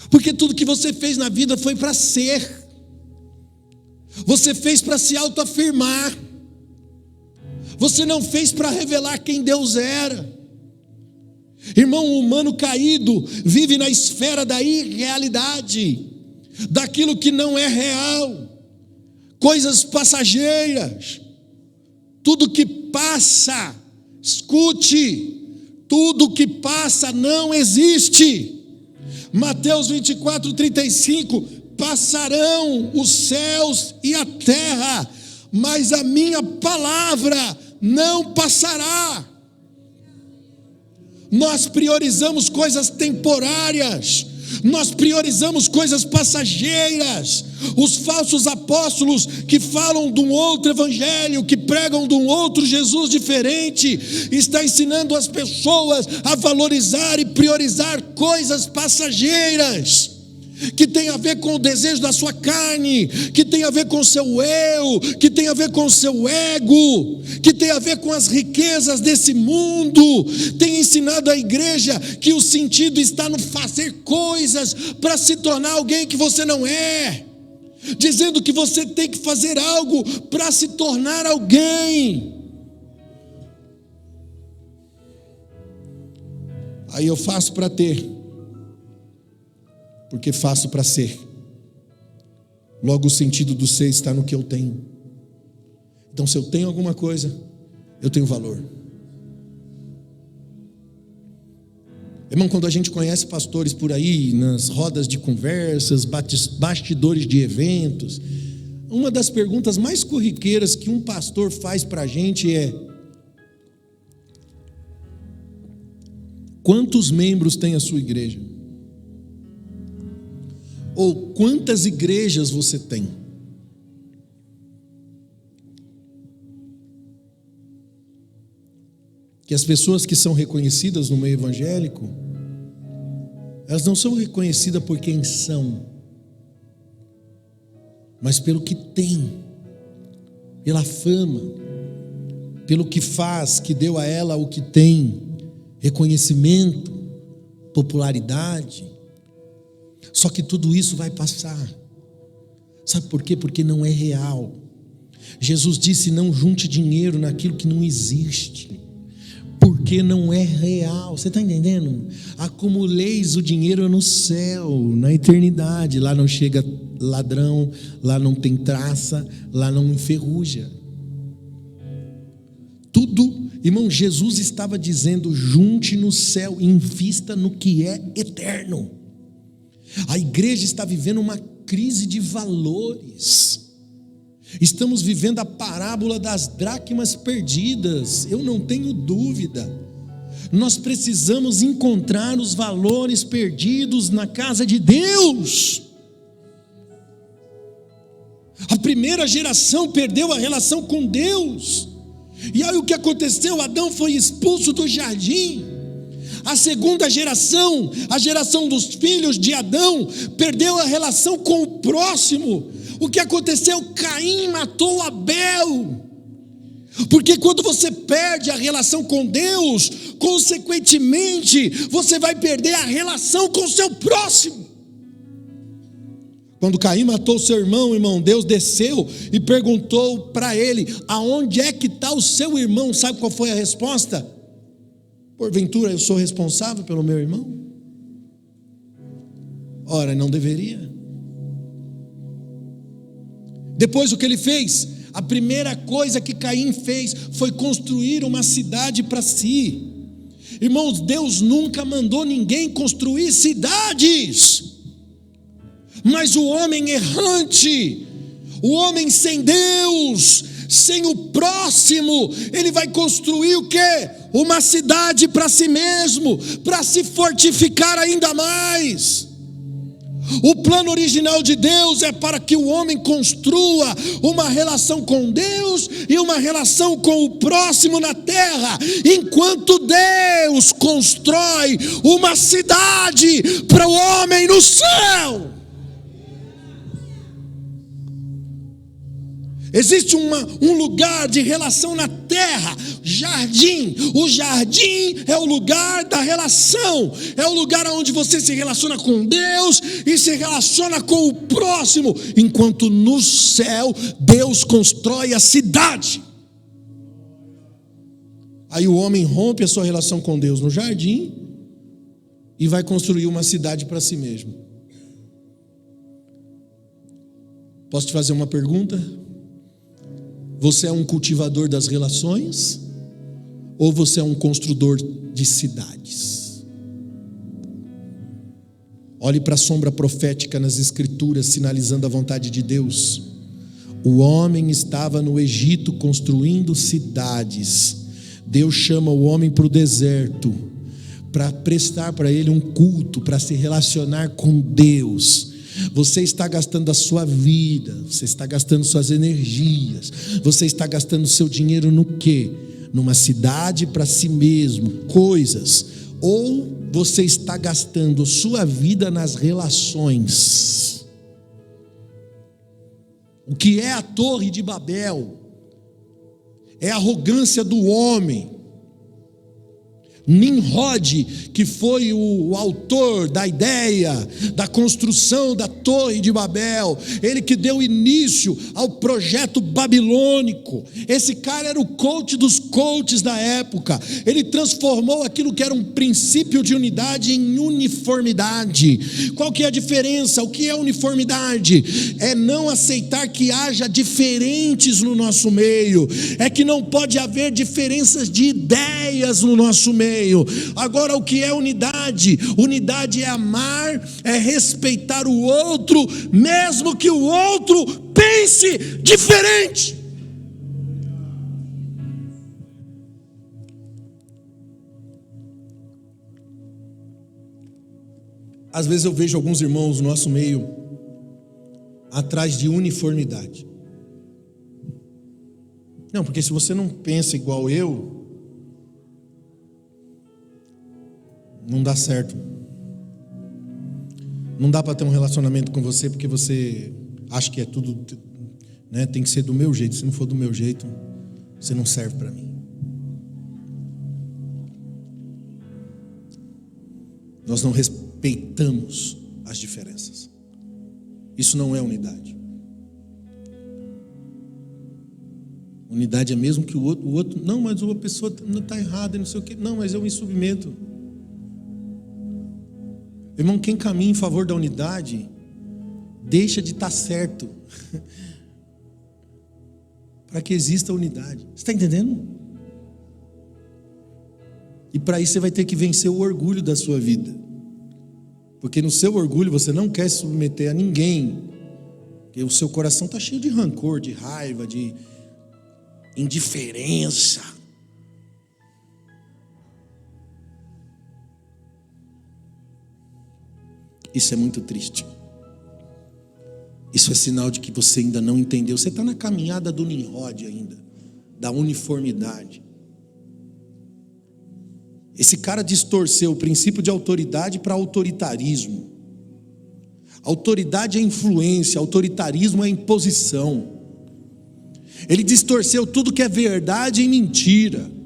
porque tudo que você fez na vida foi para ser. Você fez para se autoafirmar. Você não fez para revelar quem Deus era. Irmão, o humano caído vive na esfera da irrealidade, daquilo que não é real, coisas passageiras. Tudo que passa, escute, tudo que passa não existe. Mateus 24:35, passarão os céus e a terra, mas a minha palavra não passará. Nós priorizamos coisas temporárias, nós priorizamos coisas passageiras. Os falsos apóstolos que falam de um outro evangelho, que pregam de um outro Jesus diferente, está ensinando as pessoas a valorizar e priorizar coisas passageiras, que tem a ver com o desejo da sua carne, que tem a ver com o seu eu, que tem a ver com o seu ego, que tem a ver com as riquezas desse mundo. Tem ensinado a igreja que o sentido está no fazer coisas para se tornar alguém que você não é, dizendo que você tem que fazer algo para se tornar alguém. Aí eu faço para ter, porque faço para ser. Logo o sentido do ser está no que eu tenho. Então, se eu tenho alguma coisa, eu tenho valor. Irmão, quando a gente conhece pastores por aí, nas rodas de conversas, bastidores de eventos, uma das perguntas mais corriqueiras que um pastor faz para a gente é: quantos membros tem a sua igreja? Ou quantas igrejas você tem? Que as pessoas que são reconhecidas no meio evangélico, elas não são reconhecidas por quem são, mas pelo que tem, pela fama, pelo que faz, que deu a ela o que tem, reconhecimento, popularidade. Só que tudo isso vai passar. Sabe por quê? Porque não é real. Jesus disse: não junte dinheiro naquilo que não existe, porque não é real. Você está entendendo? Acumuleis o dinheiro no céu, na eternidade. Lá não chega ladrão, lá não tem traça, lá não enferruja. Tudo, irmão, Jesus estava dizendo: junte no céu, invista no que é eterno. A igreja está vivendo uma crise de valores. Estamos vivendo a parábola das dracmas perdidas. Eu não tenho dúvida. Nós precisamos encontrar os valores perdidos na casa de Deus. A primeira geração perdeu a relação com Deus. E aí o que aconteceu? Adão foi expulso do jardim. A segunda geração, a geração dos filhos de Adão, perdeu a relação com o próximo. O que aconteceu? Caim matou Abel. Porque quando você perde a relação com Deus, consequentemente, você vai perder a relação com o seu próximo. Quando Caim matou seu irmão, Deus desceu e perguntou para ele: aonde é que está o seu irmão? Sabe qual foi a resposta? Porventura eu sou responsável pelo meu irmão? Ora, não deveria. Depois o que ele fez? A primeira coisa que Caim fez foi construir uma cidade para si. Irmãos, Deus nunca mandou ninguém construir cidades. Mas o homem errante, o homem sem Deus, sem o próximo, ele vai construir o quê? Uma cidade para si mesmo, para se fortificar ainda mais. O plano original de Deus é para que o homem construa uma relação com Deus e uma relação com o próximo na terra, enquanto Deus constrói uma cidade para o homem no céu. Existe um lugar de relação na terra, jardim. O jardim é o lugar da relação, é o lugar onde você se relaciona com Deus e se relaciona com o próximo, enquanto no céu Deus constrói a cidade. Aí o homem rompe a sua relação com Deus no jardim e vai construir uma cidade para si mesmo. Posso te fazer uma pergunta? Você é um cultivador das relações ou você é um construtor de cidades? Olhe para a sombra profética nas Escrituras, sinalizando a vontade de Deus. O homem estava no Egito construindo cidades. Deus chama o homem para o deserto, para prestar para ele um culto, para se relacionar com Deus. Você está gastando a sua vida, você está gastando suas energias, você está gastando seu dinheiro no quê? Numa cidade para si mesmo, coisas. Ou você está gastando sua vida nas relações? O que é a Torre de Babel? É a arrogância do homem. Nimrod, que foi o autor da ideia, da construção da Torre de Babel, ele que deu início ao projeto babilônico. Esse cara era o coach dos coaches da época. Ele transformou aquilo que era um princípio de unidade em uniformidade. Qual que é a diferença? O que é uniformidade? É não aceitar que haja diferentes no nosso meio, é que não pode haver diferenças de ideias no nosso meio. Agora, o que é unidade? Unidade é amar, é respeitar o outro, mesmo que o outro pense diferente. Às vezes eu vejo alguns irmãos no nosso meio atrás de uniformidade. Não, porque se você não pensa igual eu, não dá certo. Não dá para ter um relacionamento com você porque você acha que é tudo, né, tem que ser do meu jeito. Se não for do meu jeito, você não serve para mim. Nós não respeitamos as diferenças. Isso não é unidade. Unidade é mesmo que o outro, não, mas a pessoa não está errada, não sei o quê. Não, mas eu me submeto. Irmão, quem caminha em favor da unidade, deixa de estar certo, para que exista unidade. Você está entendendo? E para isso você vai ter que vencer o orgulho da sua vida, porque no seu orgulho você não quer se submeter a ninguém, porque o seu coração está cheio de rancor, de raiva, de indiferença. Isso é muito triste. Isso é sinal de que você ainda não entendeu. Você está na caminhada do Nimrod ainda, da uniformidade. Esse cara distorceu o princípio de autoridade para autoritarismo. Autoridade é influência, autoritarismo é imposição. Ele distorceu tudo que é verdade em mentira.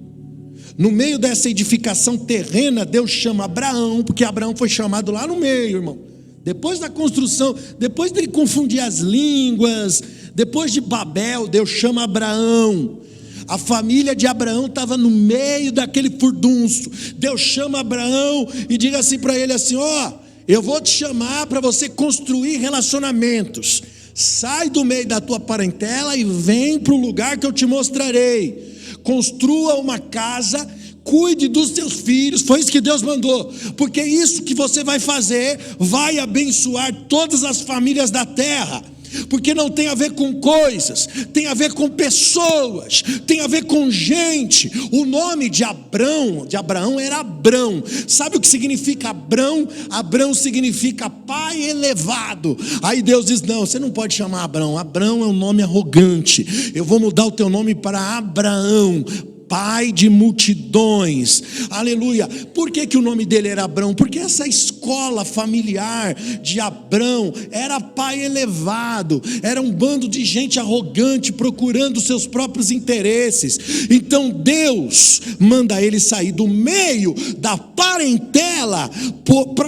No meio dessa edificação terrena, Deus chama Abraão, porque Abraão foi chamado lá no meio, irmão. Depois da construção, depois dele confundir as línguas, depois de Babel, Deus chama Abraão. A família de Abraão estava no meio daquele furdunço. Deus chama Abraão e diz assim para ele assim: ó, eu vou te chamar para você construir relacionamentos. Sai do meio da tua parentela e vem para o lugar que eu te mostrarei. Construa uma casa, cuide dos seus filhos. Foi isso que Deus mandou, porque isso que você vai fazer vai abençoar todas as famílias da terra. Porque não tem a ver com coisas, tem a ver com pessoas, tem a ver com gente. O nome de Abraão era Abrão. Sabe o que significa Abrão? Abrão significa pai elevado. Aí Deus diz: não, você não pode chamar Abrão. Abrão é um nome arrogante. Eu vou mudar o teu nome para Abraão, pai de multidões. Aleluia. Por que o nome dele era Abrão? Porque essa escola familiar de Abrão era pai elevado, era um bando de gente arrogante procurando seus próprios interesses. Então Deus manda ele sair do meio da parentela,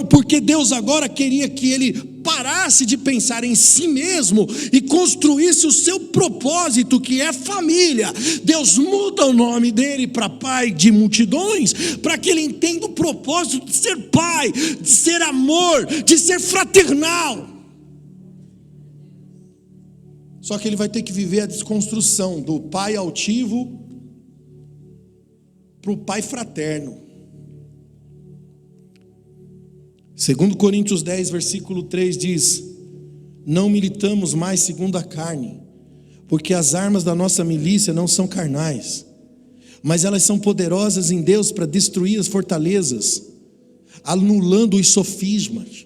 porque Deus agora queria que ele parasse de pensar em si mesmo e construísse o seu propósito, que é família, Deus muda o nome dele para pai de multidões, para que ele entenda o propósito de ser pai, de ser amor, de ser fraternal. Só que ele vai ter que viver a desconstrução do pai altivo para o pai fraterno. 2 Coríntios 10, versículo 3 diz: não militamos mais segundo a carne, porque as armas da nossa milícia não são carnais, mas elas são poderosas em Deus para destruir as fortalezas, anulando os sofismas,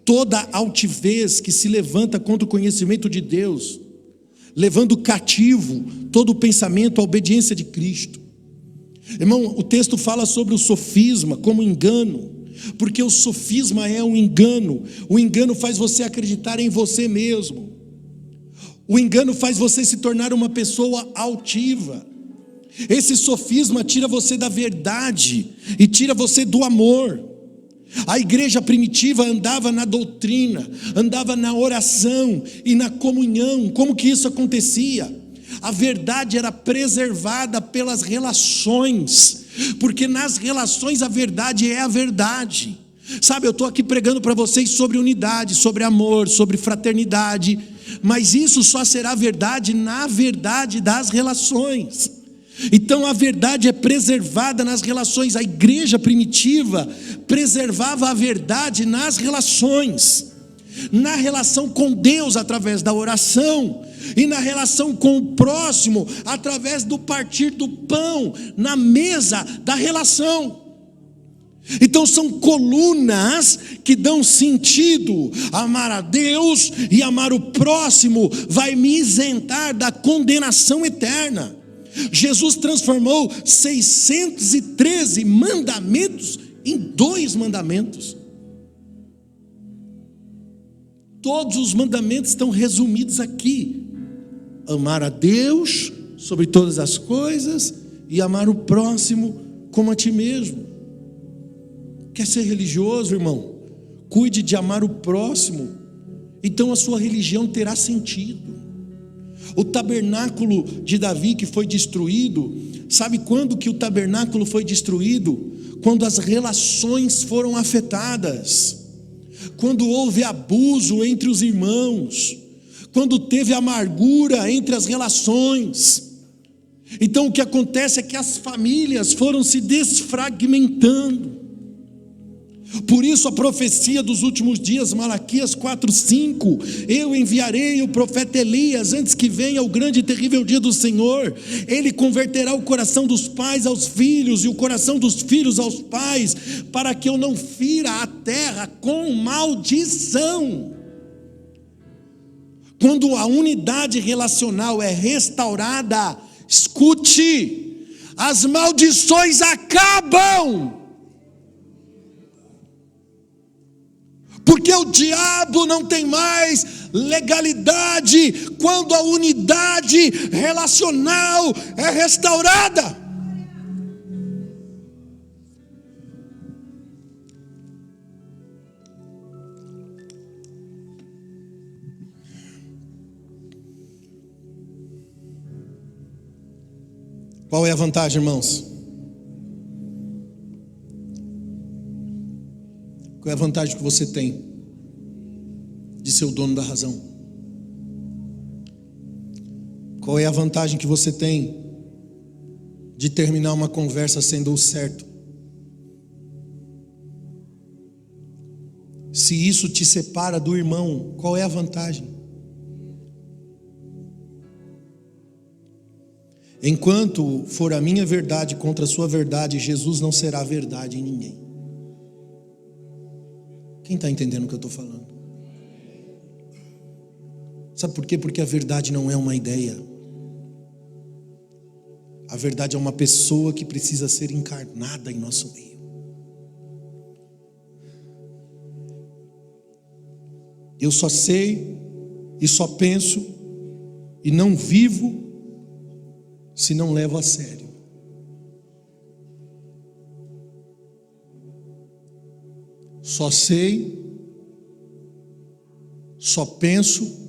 toda altivez que se levanta contra o conhecimento de Deus, levando cativo todo o pensamento à obediência de Cristo. Irmão, o texto fala sobre o sofisma como engano, porque o sofisma é um engano. O engano faz você acreditar em você mesmo. O engano faz você se tornar uma pessoa altiva. Esse sofisma tira você da verdade e tira você do amor. A igreja primitiva andava na doutrina, andava na oração e na comunhão. Como que isso acontecia? A verdade era preservada pelas relações, porque nas relações a verdade é a verdade. Sabe, eu estou aqui pregando para vocês sobre unidade, sobre amor, sobre fraternidade, mas isso só será verdade na verdade das relações. Então a verdade é preservada nas relações. A igreja primitiva preservava a verdade nas relações, na relação com Deus através da oração, e na relação com o próximo através do partir do pão na mesa da relação. Então são colunas que dão sentido. Amar a Deus e amar o próximo vai me isentar da condenação eterna. Jesus transformou 613 mandamentos em 2 mandamentos. Todos os mandamentos estão resumidos aqui: amar a Deus sobre todas as coisas e amar o próximo como a ti mesmo. Quer ser religioso, irmão? Cuide de amar o próximo, então a sua religião terá sentido. O tabernáculo de Davi que foi destruído, sabe quando que o tabernáculo foi destruído? Quando as relações foram afetadas, quando houve abuso entre os irmãos, quando teve amargura entre as relações. Então o que acontece é que as famílias foram se desfragmentando. Por isso a profecia dos últimos dias, Malaquias 4:5, eu enviarei o profeta Elias antes que venha o grande e terrível dia do Senhor. Ele converterá o coração dos pais aos filhos e o coração dos filhos aos pais, para que eu não fira a terra com maldição. Quando a unidade relacional é restaurada, escute, as maldições acabam. Porque o diabo não tem mais legalidade quando a unidade relacional é restaurada. Qual é a vantagem, irmãos? Qual é a vantagem que você tem de ser o dono da razão? Qual é a vantagem que você tem de terminar uma conversa sendo o certo? Se isso te separa do irmão, qual é a vantagem? Enquanto for a minha verdade contra a sua verdade, Jesus não será verdade em ninguém. Quem está entendendo o que eu estou falando? Sabe por quê? Porque a verdade não é uma ideia. A verdade é uma pessoa que precisa ser encarnada em nosso meio. Eu só sei e só penso e não vivo se não levo a sério. Só sei só penso,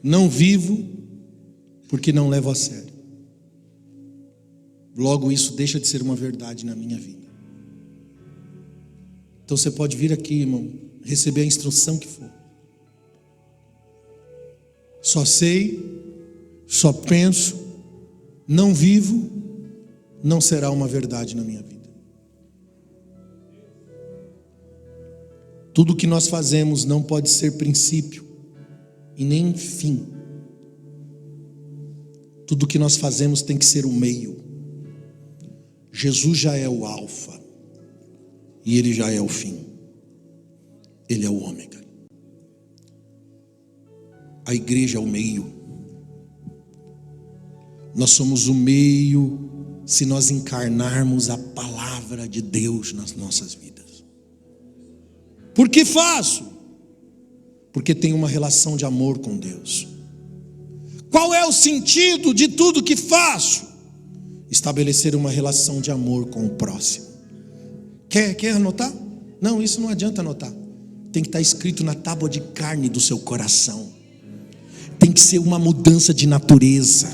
não vivo, porque não levo a sério. Logo isso deixa de ser uma verdade na minha vida. Então você pode vir aqui, irmão, receber a instrução que for. Só sei, só penso, não vivo, não será uma verdade na minha vida. Tudo que nós fazemos não pode ser princípio e nem fim. Tudo que nós fazemos tem que ser o meio. Jesus já é o alfa e ele já é o fim. Ele é o ômega. A igreja é o meio. Nós somos o meio se nós encarnarmos a palavra de Deus nas nossas vidas. Por que faço? Porque tenho uma relação de amor com Deus. Qual é o sentido de tudo que faço? Estabelecer uma relação de amor com o próximo. Quer anotar? Não, isso não adianta anotar. Tem que estar escrito na tábua de carne do seu coração. Tem que ser uma mudança de natureza.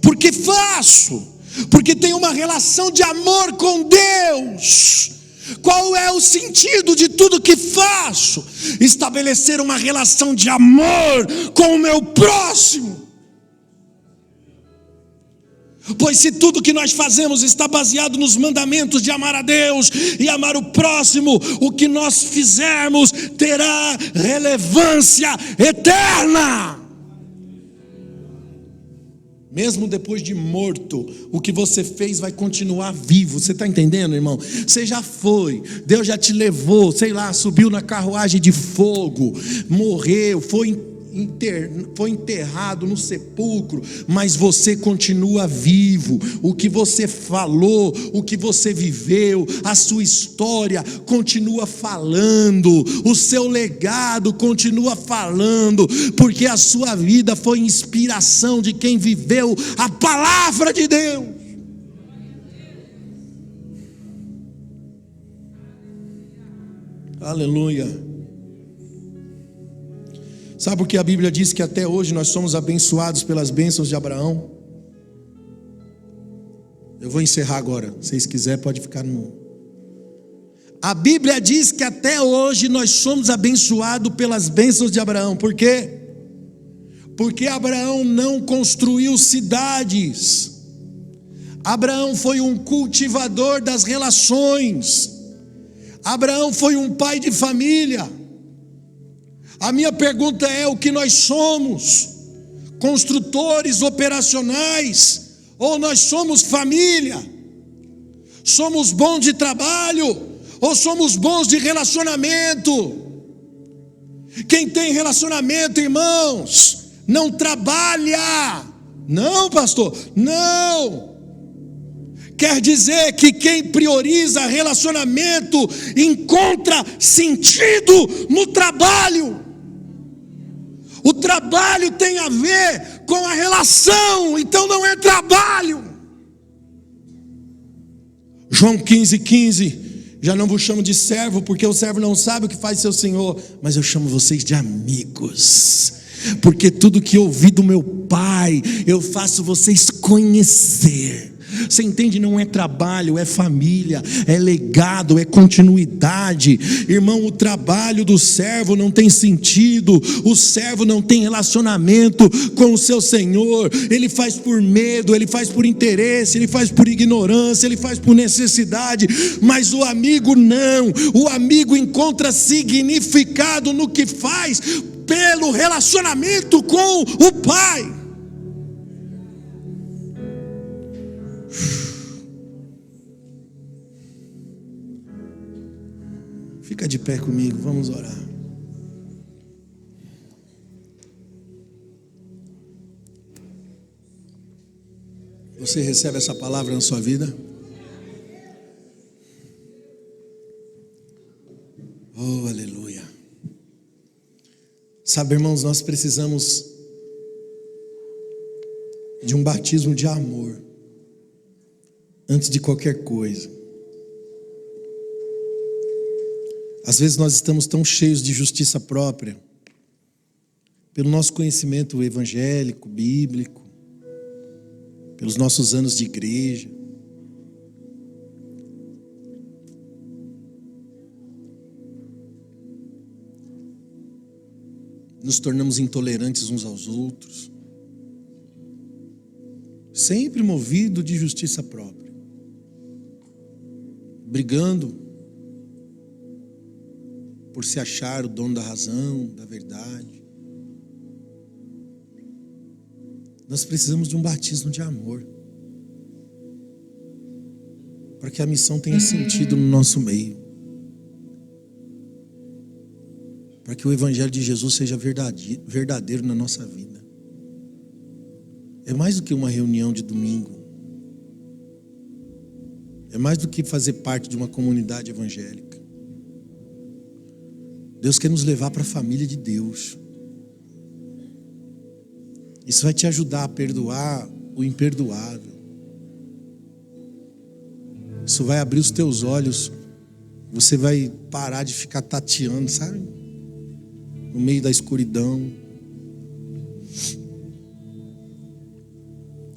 Porque faço? Porque tenho uma relação de amor com Deus. Qual é o sentido de tudo que faço? Estabelecer uma relação de amor com o meu próximo. Pois se tudo que nós fazemos está baseado nos mandamentos de amar a Deus e amar o próximo, o que nós fizermos terá relevância eterna. Mesmo depois de morto, o que você fez vai continuar vivo. Você está entendendo, irmão? Você já foi, Deus já te levou, sei lá, subiu na carruagem de fogo, morreu, foi enterrado no sepulcro, mas você continua vivo. O que você falou, o que você viveu, a sua história continua falando, o seu legado continua falando, porque a sua vida foi inspiração de quem viveu a palavra de Deus. Aleluia. Sabe por que a Bíblia diz que até hoje nós somos abençoados pelas bênçãos de Abraão? Eu vou encerrar agora. Se vocês quiserem, pode ficar no... A Bíblia diz que até hoje nós somos abençoados pelas bênçãos de Abraão. Por quê? Porque Abraão não construiu cidades. Abraão foi um cultivador das relações. Abraão foi um pai de família. A minha pergunta é: o que nós somos? Construtores operacionais? Ou nós somos família? Somos bons de trabalho? Ou somos bons de relacionamento? Quem tem relacionamento, irmãos, não trabalha. Não, pastor, não. Quer dizer que quem prioriza relacionamento encontra sentido no trabalho. O trabalho tem a ver com a relação, então não é trabalho. João 15:15, já não vos chamo de servo, porque o servo não sabe o que faz seu senhor, mas eu chamo vocês de amigos, porque tudo que ouvi do meu Pai, eu faço vocês conhecer. Você entende? Não é trabalho, é família, é legado, é continuidade. Irmão, o trabalho do servo não tem sentido. O servo não tem relacionamento com o seu Senhor. Ele faz por medo, ele faz por interesse, ele faz por ignorância, ele faz por necessidade. Mas o amigo não. O amigo encontra significado no que faz pelo relacionamento com o Pai. Fica de pé comigo, vamos orar. Você recebe essa palavra na sua vida? Oh, aleluia. Sabe, irmãos, nós precisamos de um batismo de amor antes de qualquer coisa. Às vezes nós estamos tão cheios de justiça própria pelo nosso conhecimento evangélico, bíblico, pelos nossos anos de igreja. Nos tornamos intolerantes uns aos outros, sempre movido de justiça própria, brigando por se achar o dono da razão, da verdade. Nós precisamos de um batismo de amor, para que a missão tenha sentido no nosso meio, para que o Evangelho de Jesus seja verdadeiro na nossa vida. É mais do que uma reunião de domingo, é mais do que fazer parte de uma comunidade evangélica. Deus quer nos levar para a família de Deus. Isso vai te ajudar a perdoar o imperdoável. Isso vai abrir os teus olhos. Você vai parar de ficar tateando, sabe? No meio da escuridão.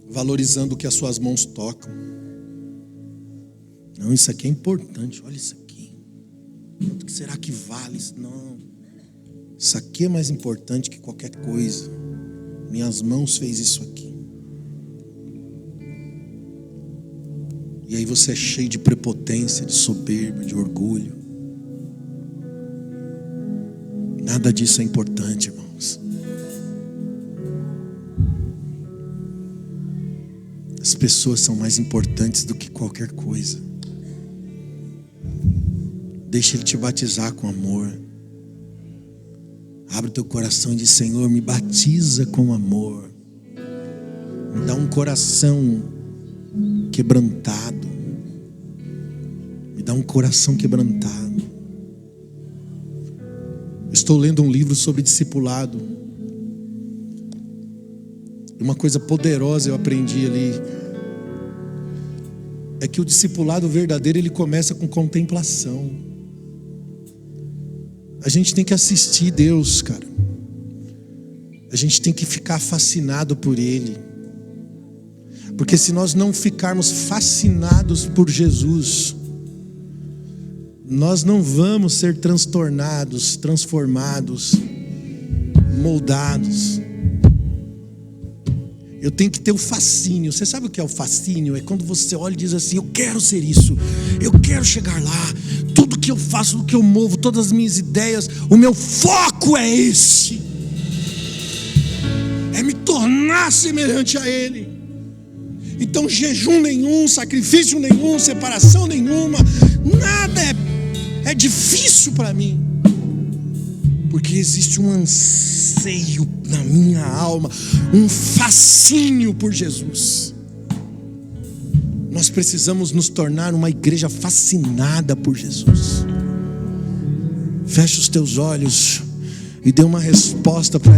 Valorizando o que as suas mãos tocam. Não, isso aqui é importante. Olha isso aqui. Quanto que será que vale isso? Não. Isso aqui é mais importante que qualquer coisa. Minhas mãos fez isso aqui. E aí você é cheio de prepotência, de soberba, de orgulho. Nada disso é importante, irmãos. As pessoas são mais importantes do que qualquer coisa. Deixa Ele te batizar com amor. Abre o teu coração e diz: Senhor, me batiza com amor. Me dá um coração quebrantado. Me dá um coração quebrantado. Estou lendo um livro sobre discipulado. E uma coisa poderosa eu aprendi ali. É que o discipulado verdadeiro, ele começa com contemplação. A gente tem que assistir Deus, cara. A gente tem que ficar fascinado por Ele. Porque se nós não ficarmos fascinados por Jesus, nós não vamos ser transtornados, transformados, moldados. Eu tenho que ter o fascínio. Você sabe o que é o fascínio? É quando você olha e diz assim: eu quero ser isso, eu quero chegar lá. Tudo que eu faço, tudo que eu movo, todas as minhas ideias, o meu foco é esse. É me tornar semelhante a Ele. Então jejum nenhum, sacrifício nenhum, separação nenhuma, nada é difícil para mim. Porque existe um anseio na minha alma, um fascínio por Jesus. Nós precisamos nos tornar uma igreja fascinada por Jesus. Feche os teus olhos e dê uma resposta para